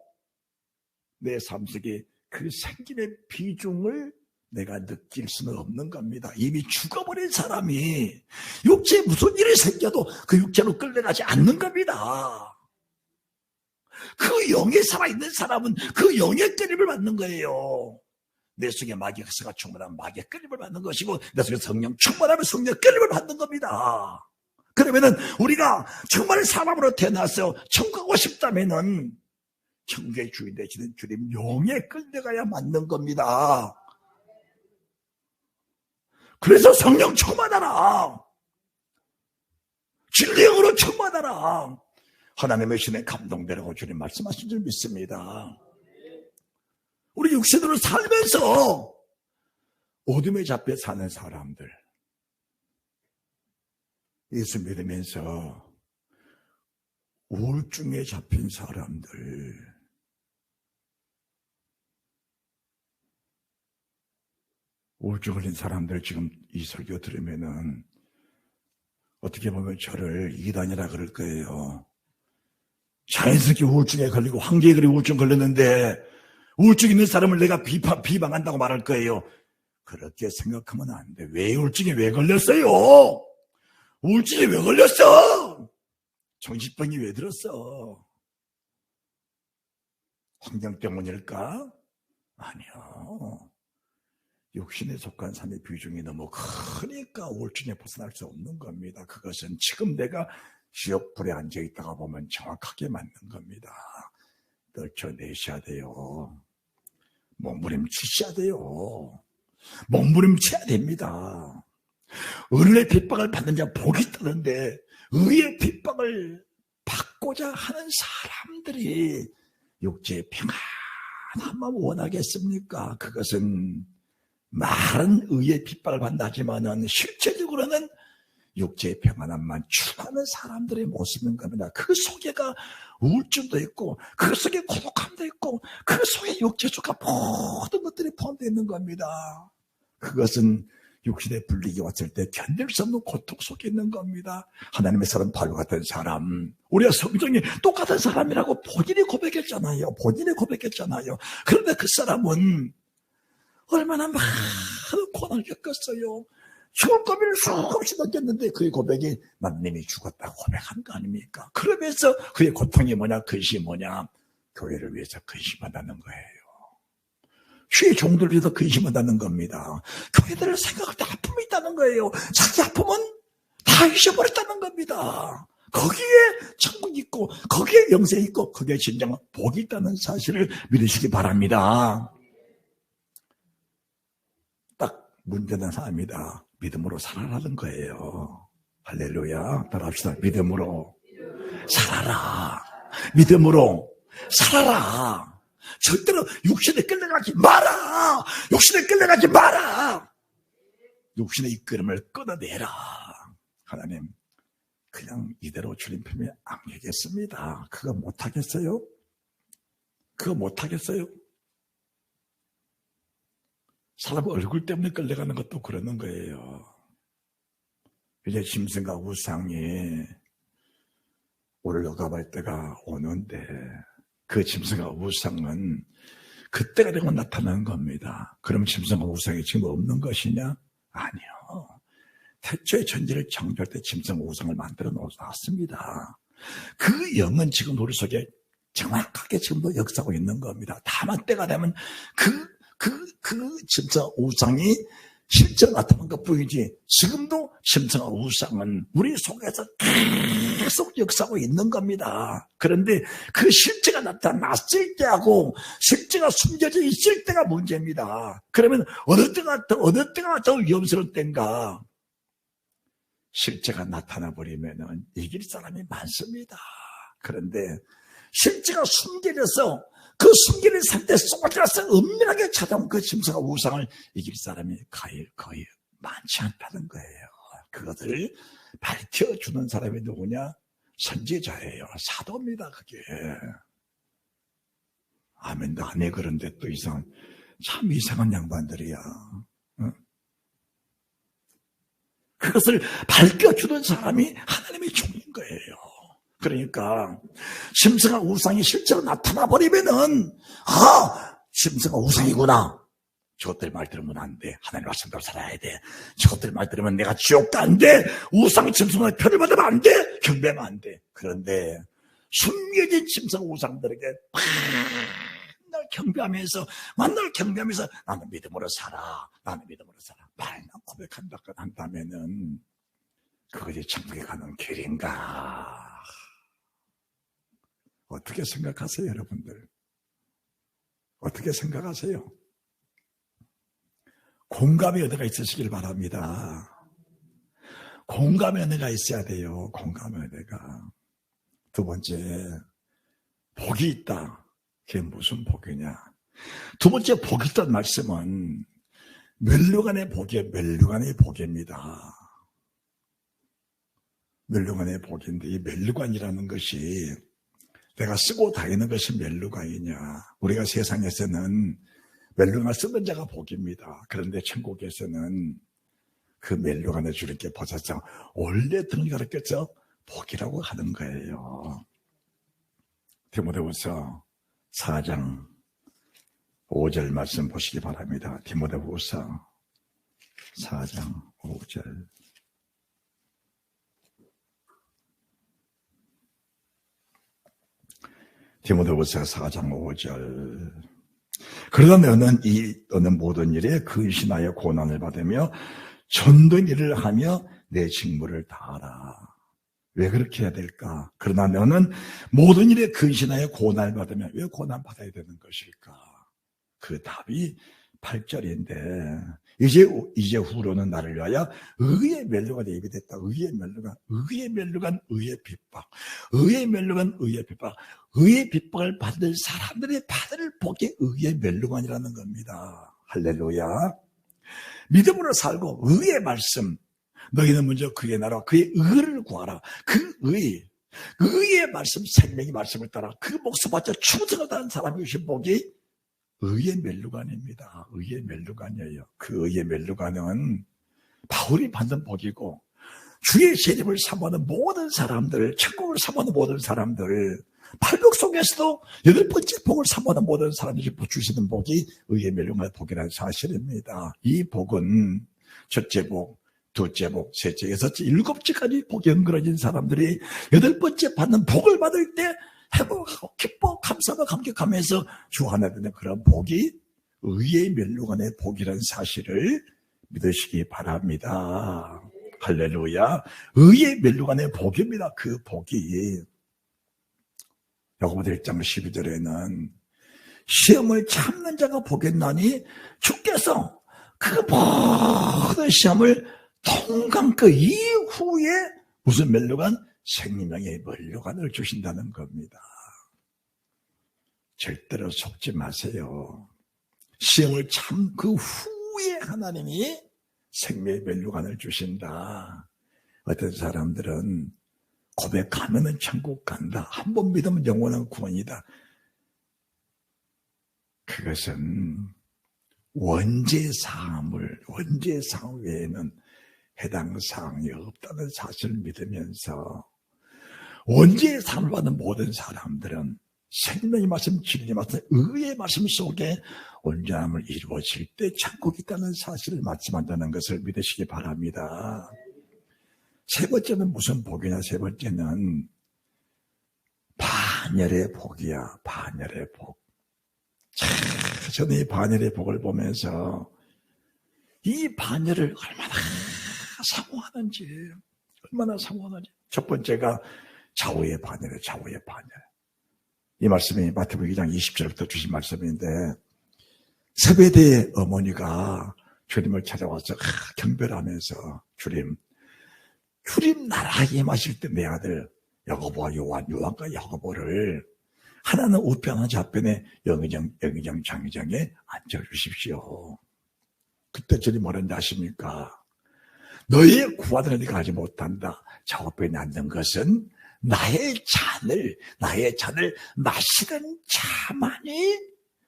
내 삶 속에 그 생김의 비중을 내가 느낄 수는 없는 겁니다. 이미 죽어버린 사람이 육체에 무슨 일이 생겨도 그 육체로 끌려가지 않는 겁니다. 그 영에 살아있는 사람은 그 영의 끌림을 받는 거예요. 내 속에 마귀가 충만하면 마귀의 끌림을 받는 것이고 내 속에 성령 충만하면 성령의 끌림을 받는 겁니다. 그러면은 우리가 정말 사람으로 태어나서 천국 가고 싶다면은 천국의 주인 되시는 주님 영에 끌려가야 맞는 겁니다. 그래서 성령 충만하라. 진리 영으로 충만하라. 하나님의 신에 감동되라고 주님 말씀하신 줄 믿습니다. 우리 육신으로 살면서 어둠에 잡혀 사는 사람들, 예수 믿으면서 우울증에 잡힌 사람들, 우울증 걸린 사람들 지금 이 설교 들으면은 어떻게 보면 저를 이단이라 그럴 거예요. 자연스럽게 우울증에 걸리고 황제에 그리 우울증 걸렸는데 우울증 있는 사람을 내가 비방한다고 말할 거예요. 그렇게 생각하면 안 돼. 왜 우울증에 왜 걸렸어요? 우울증에 왜 걸렸어? 정신병이 왜 들었어? 환경 때문일까? 아니요. 육신에 속한 삶의 비중이 너무 크니까 우울증에 벗어날 수 없는 겁니다. 그것은 지금 내가 지옥불에 앉아있다가 보면 정확하게 맞는 겁니다. 떨쳐내셔야 돼요. 몸부림치셔야 돼요. 몸부림쳐야 됩니다. 은혜의 핍박을 받는 자 복이 있다는데 의의 핍박을 받고자 하는 사람들이 육체의 평안함만 원하겠습니까? 그것은 말은 의의 핍박을 받는다지만은 실제적으로는 육체의 평안함만 추구하는 사람들의 모습인 겁니다. 그 속에가 우울증도 있고 그 속에 고독함도 있고 그 속에 육체 속에 모든 것들이 포함되어 있는 겁니다. 그것은 육신의 불리기 왔을 때 견딜 수 없는 고통 속에 있는 겁니다. 하나님의 사람 바로 같은 사람, 우리가 성경이 똑같은 사람이라고 본인이 고백했잖아요. 그런데 그 사람은 얼마나 많은 고난을 겪었어요. 죽을 고비를 수없이 느꼈는데 그의 고백이 난 이미 죽었다고 고백한 거 아닙니까? 그러면서 그의 고통이 뭐냐, 근심이 뭐냐, 교회를 위해서 근심한다는 거예요. 주의 종들을 위해서 근심한다는 겁니다. 교회들을 생각할 때 아픔이 있다는 거예요. 자기 아픔은 다 잊어버렸다는 겁니다. 거기에 천국이 있고 거기에 영생이 있고 거기에 진정한 복이 있다는 사실을 믿으시기 바랍니다. 딱 문제는 사람이다. 믿음으로 살아라는 거예요. 할렐루야. 따라합시다. 믿음으로 살아라. 믿음으로 살아라. 절대로 육신에 끌려가지 마라. 육신에 끌려가지 마라. 육신의 이끌음을 끊어내라. 하나님, 그냥 이대로 주님 품에 안기겠습니다. 그거 못하겠어요? 그거 못하겠어요? 사람 얼굴 때문에 끌려가는 것도 그러는 거예요. 이제 짐승과 우상이 올라가볼 때가 오는데 그 짐승과 우상은 그때가 되면 나타나는 겁니다. 그럼 짐승과 우상이 지금 없는 것이냐? 아니요. 태초의 전지를 창조할 때 짐승과 우상을 만들어 놓았습니다. 그 영은 지금 우리 속에 정확하게 지금도 역사하고 있는 겁니다. 다만 때가 되면 그 짐승과 우상이 실제로 나타난 것 뿐이지 지금도 짐승과 우상은 우리 속에서 계속 역사하고 있는 겁니다. 그런데 그 실제가 나타났을 때하고 실제가 숨겨져 있을 때가 문제입니다. 그러면 어느 때가 더 위험스러운 때인가? 실제가 나타나 버리면 이길 사람이 많습니다. 그런데 실제가 숨겨져서 그 숨기는 상태 속에서 은밀하게 찾아온 그 짐승과 우상을 이길 사람이 거의 많지 않다는 거예요. 그것을 밝혀주는 사람이 누구냐? 선지자예요. 사도입니다. 그게. 아멘도 안 해. 그런데 또 참 이상한 양반들이야. 응? 그것을 밝혀주는 사람이 하나님의 종인 거예요. 그러니까 짐승과 우상이 실제로 나타나 버리면은 짐승과 우상이구나. 저것들 말 들으면 안 돼. 하나님 말씀대로 살아야 돼. 저것들 말 들으면 내가 지옥 가 안 돼. 우상 짐승과 편을 받으면 안 돼. 경배하면 안 돼. 그런데 숨겨진 짐승 우상들에게 만날 경배하면서 나는 믿음으로 살아. 말만 고백한다면은 그것이 천국에 가는 길인가? 어떻게 생각하세요, 여러분들? 어떻게 생각하세요? 공감의 은혜가 있으시길 바랍니다. 공감의 은혜가 있어야 돼요. 공감의 은혜가. 두 번째, 복이 있다. 그게 무슨 복이냐? 두 번째 복이 있다는 말씀은 멸류관의 복이에요. 멸류관의 복입니다. 멸류관의 복인데 이 멸류관이라는 것이 내가 쓰고 다니는 것이 멸류관이냐? 우리가 세상에서는 멸류관을 쓰는 자가 복입니다. 그런데 천국에서는 그 멸류관을 주님께 벗어서 원래 등을 가르쳐서 복이라고 하는 거예요. 디모데후서 4장 5절 말씀 보시기 바랍니다. 디모데후서 4장 5절. 디모데후서 4장 5절. 그러다 너는 모든 일에 근신하여 고난을 받으며 전된 일을 하며 내 직무를 다하라. 왜 그렇게 해야 될까? 그러나 너는 모든 일에 근신하여 고난을 받으며 왜 고난 받아야 되는 것일까? 그 답이 8절인데 이제 후로는 나를 위하여 의의 멸류관이 예비됐다. 의의 멸류관, 의의 핍박. 의의 멸류관, 의의 핍박. 의의 핍박을 받을 사람들이 받을 복이 의의 멸류관이라는 겁니다. 할렐루야. 믿음으로 살고 의의 말씀. 너희는 먼저 그의 나라, 그의 의를 구하라. 그 의의 말씀, 생명의 말씀을 따라 그 목숨 바쳐 충성하는 사람이 주신 복이 의의 멸류관입니다. 의의 멸류관이에요. 그 의의 멸류관은 바울이 받는 복이고 주의 재림을 사모하는 모든 사람들, 천국을 사모하는 모든 사람들, 팔복 속에서도 8번째 복을 사모하는 모든 사람들이 주시는 복이 의의 멸류관의 복이라는 사실입니다. 이 복은 첫째 복, 둘째 복, 셋째, 여섯째, 7째까지 복이 연결해진 사람들이 8번째 받는 복을 받을 때 행복하고 기뻐 감사하고 감격하면서 주 하나 되는 그런 복이 의의 멸류관의 복이라는 사실을 믿으시기 바랍니다. 할렐루야. 의의 멸류관의 복입니다. 그 복이 야고보서 1장 12절에는 시험을 참는 자가 복겠나니 주께서 그 모든 시험을 통과한 그 이후에 무슨 멸류관? 생명의 멸류관을 주신다는 겁니다. 절대로 속지 마세요. 시험을 참 그 후에 하나님이 생명의 멸류관을 주신다. 어떤 사람들은 고백하면은 천국 간다. 한 번 믿으면 영원한 구원이다. 그것은 원죄사항 외에는 해당 사항이 없다는 사실을 믿으면서 원죄사함을 받는 모든 사람들은 생명의 말씀, 진리의 말씀, 의의 말씀 속에 온전함을 이루어질 때 천국이 있다는 사실을 말씀한다는 것을 믿으시기 바랍니다. 세 번째는 무슨 복이냐? 세 번째는 반열의 복이야. 반열의 복. 저는 이 반열의 복을 보면서 이 반열을 얼마나 사모하는지. 첫 번째가 좌우의 반열이에요. 좌우의 반열. 이 말씀이 마태복음 2장 20절부터 주신 말씀인데 세베대의 어머니가 주님을 찾아와서 경배하면서 주님 나라에 임하실 때 내 아들 야고보와 요한과 야고보를 하나는 우편 하나 좌편에 영의정 장의정에 앉혀주십시오. 그때 주님 뭐라는지 아십니까? 너희의 구하던 어디 가지 못한다. 좌우편에 앉는 것은 나의 잔을 마시는 자만이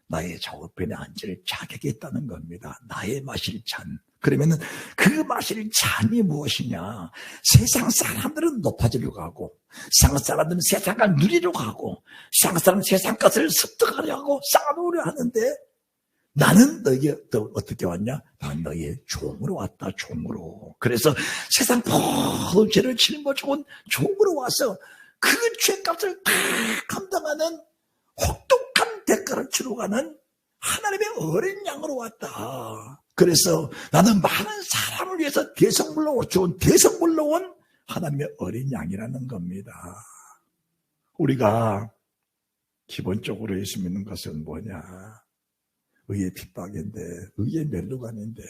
나의 좌우편에 앉을 자격이 있다는 겁니다. 나의 마실 잔. 그러면은 그 마실 잔이 무엇이냐? 세상 사람들은 높아지려고 하고, 세상 사람들은 세상을 누리려고 하고, 세상 사람은 세상 것을 습득하려고 하고, 쌓아놓으려 하는데, 나는 너희에 어떻게 왔냐? 난 너희의 종으로 왔다, 종으로. 그래서 세상 모든 죄를 짊어지고 종으로 와서 그 죄값을 다 감당하는 혹독한 대가를 치러 가는 하나님의 어린 양으로 왔다. 그래서 나는 많은 사람을 위해서 대성물로 온 하나님의 어린 양이라는 겁니다. 우리가 기본적으로 예수 믿는 것은 뭐냐? 의의 핍박인데, 의의 멸류관인데,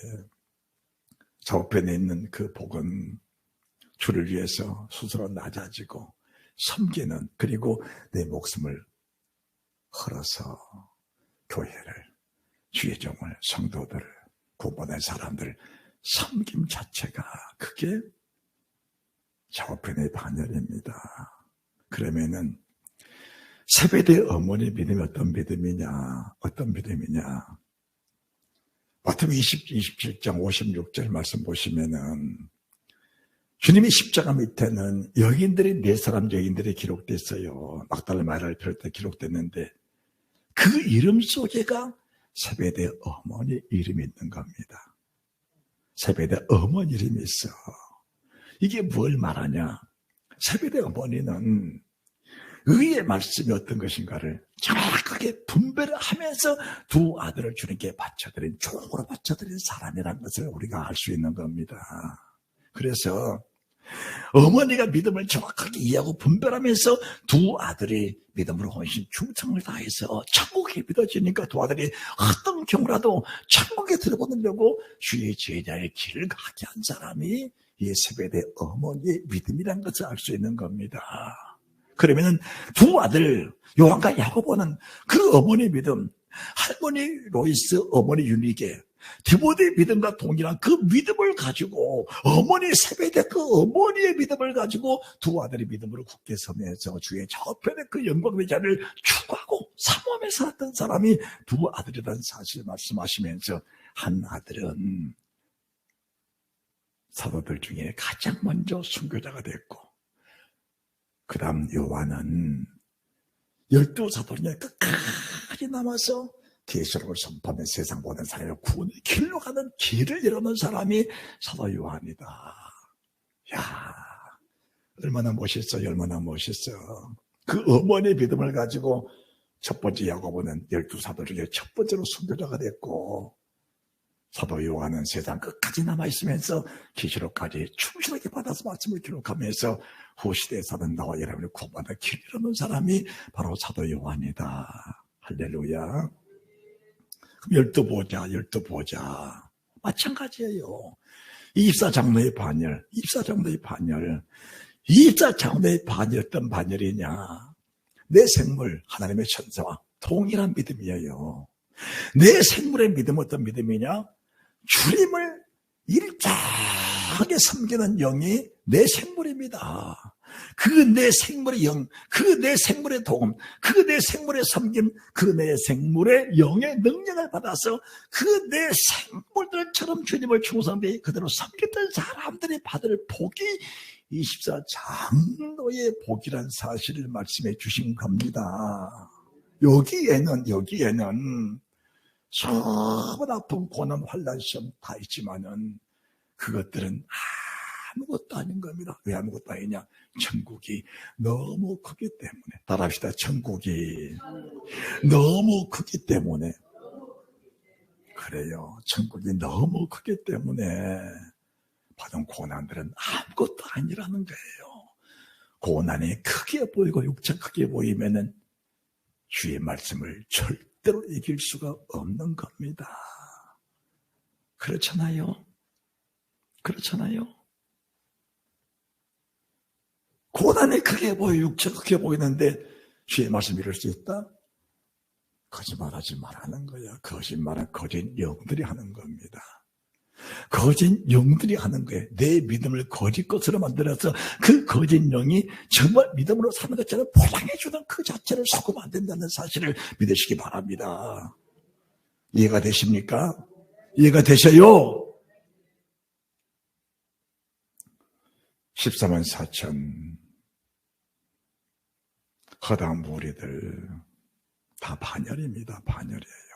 좌우편에 있는 그 복은 주를 위해서 스스로 낮아지고 섬기는, 그리고 내 목숨을 걸어서 교회를, 주의 종을, 성도들을, 구원받은 사람들 섬김 자체가 그게 좌우편의 반열입니다. 그러면은 세베대 어머니 믿음이 어떤 믿음이냐? 마태복음 27장 56절 말씀 보시면은 주님의 십자가 밑에는 여인들이 4사람 여인들이 기록됐어요. 막달라 마리아를 비롯해 기록됐는데 그 이름 속에가 세베대 어머니 이름이 있는 겁니다. 세베대 어머니 이름이 있어. 이게 뭘 말하냐? 세베대 어머니는 의의 말씀이 어떤 것인가를 정확히 정확하게 분별을 하면서 두 아들을 주님께 바쳐드린, 종으로 바쳐드린 사람이라는 것을 우리가 알 수 있는 겁니다. 그래서 어머니가 믿음을 정확하게 이해하고 분별하면서 두 아들이 믿음으로 헌신 충성을 다해서 천국에 믿어지니까 두 아들이 어떤 경우라도 천국에 들어보내려고 주의 제자의 길을 가게 한 사람이 이 세베대 어머니의 믿음이라는 것을 알 수 있는 겁니다. 그러면은 두 아들 요한과 야고보는 그 어머니의 믿음, 할머니 로이스, 어머니 유니게 디모데의 믿음과 동일한 그 믿음을 가지고 어머니 세베대 그 어머니의 믿음을 가지고 두 아들의 믿음으로 굳게 서면서 주의 저편의 그 영광의 자리를 추구하고 사모하며 살았던 사람이 두 아들이라는 사실을 말씀하시면서 한 아들은 사도들 중에 가장 먼저 순교자가 됐고 그 다음 요한은 12사도 중에 끝까지 남아서 계시록을 선포하며 세상 모든 사람을 구원의 길로 가는 길을 열어놓은 사람이 사도 요한이다. 야, 얼마나 멋있어요. 얼마나 멋있어요. 그 어머니의 믿음을 가지고 첫 번째 야고보는 12사도 중에 첫 번째로 순교자가 됐고 사도 요한은 세상 끝까지 남아있으면서 계시록까지 충실하게 받아서 말씀을 기록하면서 후시대에 사는 나와 여러분을 구원받아 길을 열어놓은 사람이 바로 사도 요한이다. 할렐루야. 그럼 12보자. 마찬가지예요. 24장로의 반열. 24장로의 반열이 어떤 반열이냐. 내 생물, 하나님의 천사와 동일한 믿음이에요. 내 생물의 믿음은 어떤 믿음이냐? 주님을 일정하게 섬기는 영이 내 생물입니다. 그 내 생물의 영, 그 내 생물의 도움, 그 내 생물의 섬김, 그 내 생물의 영의 능력을 받아서 그 내 생물들처럼 주님을 충성되이 그대로 섬겼던 사람들이 받을 복이 24장로의 복이란 사실을 말씀해 주신 겁니다. 여기에는 좁은 아픔, 고난, 환난, 시험 다 있지만은 그것들은 아무것도 아닌 겁니다. 왜 아무것도 아니냐? 천국이 너무 크기 때문에. 따라합시다. 천국이 너무 크기 때문에. 그래요. 천국이 너무 크기 때문에 받은 고난들은 아무것도 아니라는 거예요. 고난이 크게 보이고 육체 크게 보이면은 주의 말씀을 절대로 이길 수가 없는 겁니다. 그렇잖아요. 고난이 크게 보여, 육체가 크게 보이는데 주의 말씀 이룰 수 있다? 거짓말하지 말라는 거야. 거짓말은 거짓 영들이 하는 겁니다. 거짓 영들이 하는 거예요. 내 믿음을 거짓 것으로 만들어서 그 거짓 영이 정말 믿음으로 사는 것처럼 포장해주는 그 자체를 속으면 안 된다는 사실을 믿으시기 바랍니다. 이해가 되십니까? 이해가 되셔요? 14만 4천 허다한 무리들 다 반열입니다. 반열이에요.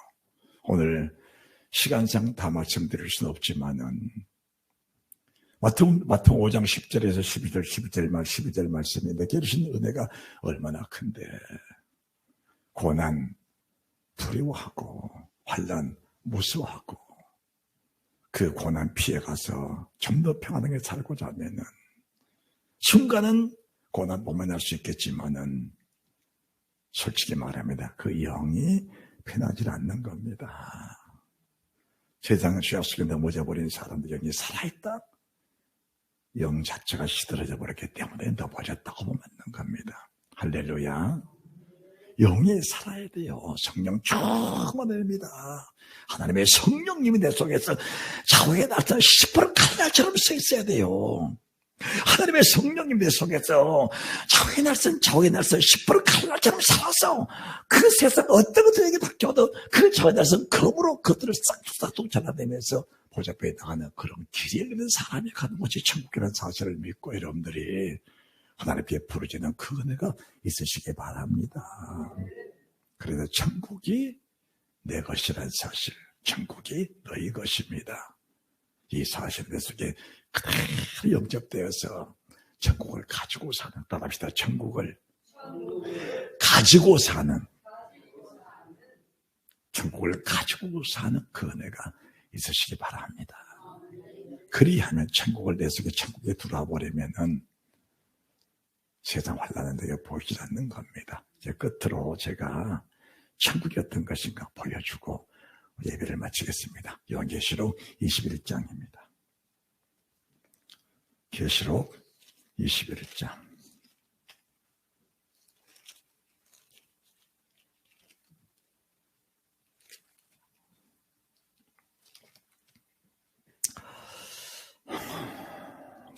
오늘 시간상 다 말씀드릴 수는 없지만은 마태복음 5장 10절에서 12절 말씀이 내게 주신 은혜가 얼마나 큰데 고난 두려워하고 환난 무서워하고 그 고난 피해가서 좀 더 평안하게 살고자 하면은 순간은 고난 못 만날 수 있겠지만은 솔직히 말합니다. 그 영이 편하지 않는 겁니다. 세상은 죄 속에 넘어져버린 사람들 영이 살아있다? 영 자체가 시들어져 버렸기 때문에 넘어졌다고 보면 맞는 겁니다. 할렐루야. 영이 살아야 돼요. 성령 충만합니다. 하나님의 성령님이 내 속에서 좌우의 날선 10% 칼날처럼 서 있어야 돼요. 하나님의 성령님 내 속에서 좌우의 날선 10% 칼날처럼 살아서 그 세상 어떤 것들에게 닥쳐도 그 좌우의 날선 검으로 그들을 싹둑 전화내면서 보좌표에 나가는 그런 길이 열리는 사람이 가는 곳이 천국이라는 사실을 믿고 여러분들이 하나님께 부르짖는 그 은혜가 있으시기 바랍니다. 그래서 천국이 내 것이라는 사실, 천국이 너희 것입니다. 이 사실 내 속에 그대로 영접되어서 천국을 가지고 사는, 따라합시다. 천국을 가지고 사는 천국을 가지고 사는 그 은혜가 있으시기 바랍니다. 그리하면 천국을 내 속에 천국에 들어와버리면은 세상 환난은 내게 보이지 않는 겁니다. 이제 끝으로 제가 천국이 어떤 것인가 보여주고 예배를 마치겠습니다. 요한계시록 21장입니다. 계시록 21장.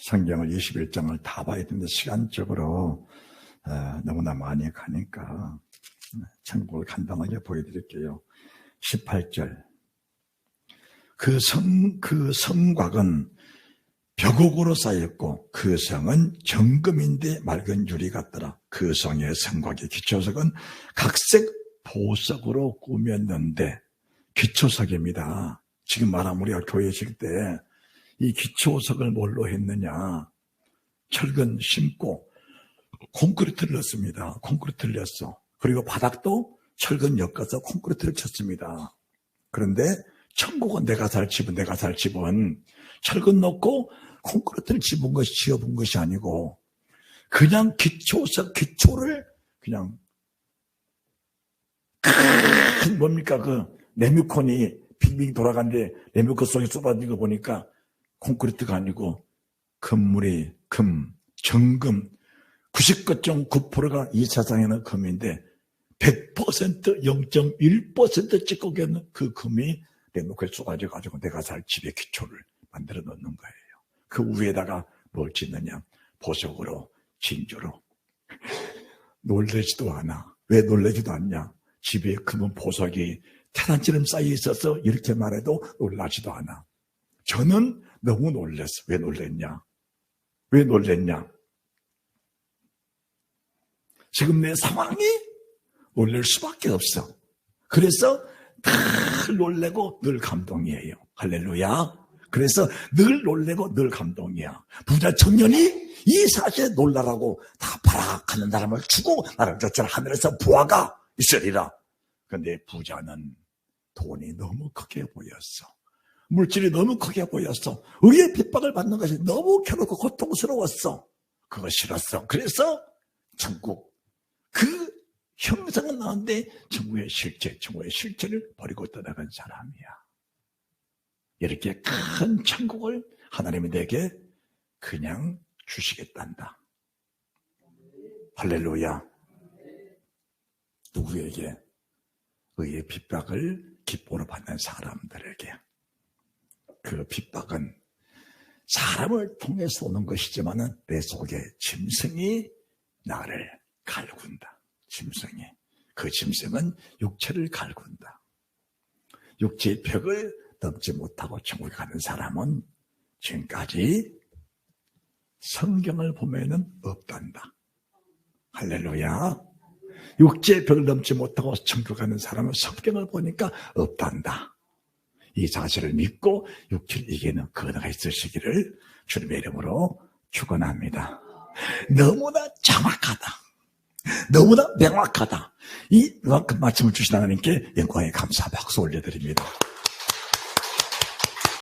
성경을 21장을 다 봐야 되는데 시간적으로 너무나 많이 가니까 천국을 간단하게 보여드릴게요. 18절. 그 성곽은 벽옥으로 쌓였고 그 성은 정금인데 맑은 유리 같더라. 그 성의 성곽의 기초석은 각색 보석으로 꾸몄는데, 기초석입니다. 지금 말하면 우리가 교회 있을 때 이 기초석을 뭘로 했느냐, 철근 심고 콘크리트를 넣습니다. 콘크리트를 넣었어. 그리고 바닥도 철근 엮어서 콘크리트를 쳤습니다. 그런데 천국은 내가 살 집은 철근 넣고 콘크리트를 지어본 것이 아니고 그냥 기초를 그냥 큰 뭡니까 그 레미콘이 빙빙 돌아가는데 레미콘 속에 쏟아진 거 보니까 콘크리트가 아니고 금물이 정금 99.9%가 이 세상에는 금인데 100% 0.1% 찌꺼기는 그 금이 레미콘에 쏟아져가지고 내가 살 집의 기초를 만들어 놓는 거예요. 그 위에다가 뭘 짓느냐, 보석으로 진주로. 놀라지도 않아. 왜 놀라지도 않냐, 집에 금은 보석이 태산처럼 쌓여 있어서 이렇게 말해도 놀라지도 않아. 저는 너무 놀랐어. 왜 놀랬냐? 지금 내 상황이 놀랄 수밖에 없어. 그래서 늘 놀래고 늘 감동이에요. 할렐루야. 그래서 늘 놀래고 늘 감동이야. 부자 청년이 이 사실에 놀라라고 다 발악하는 사람을 주고 나를 쫓아 하늘에서 부하가 있으리라. 그런데 부자는 돈이 너무 크게 보였어. 물질이 너무 크게 보였어. 의의 핍박을 받는 것이 너무 괴롭고 고통스러웠어. 그거 싫었어. 그래서 천국 그 형상은 나왔는데 천국의 실체를 버리고 떠나간 사람이야. 이렇게 큰 천국을 하나님이 내게 그냥 주시겠단다. 할렐루야. 누구에게? 의의 핍박을 기쁨으로 받는 사람들에게. 그 핍박은 사람을 통해서 오는 것이지만은 내 속에 짐승이 나를 갈군다. 짐승이. 그 짐승은 육체를 갈군다. 육체의 벽을 넘지 못하고 천국에 가는 사람은 지금까지 성경을 보면은 없단다. 할렐루야. 육체의 벽을 넘지 못하고 천국에 가는 사람은 성경을 보니까 없단다. 이 사실을 믿고 육체를 이기는 그 은혜가 있으시기를 주님의 이름으로 축원합니다. 너무나 정확하다. 너무나 명확하다. 이만큼 말씀을 주신 하나님께 영광의 감사 박수 올려드립니다.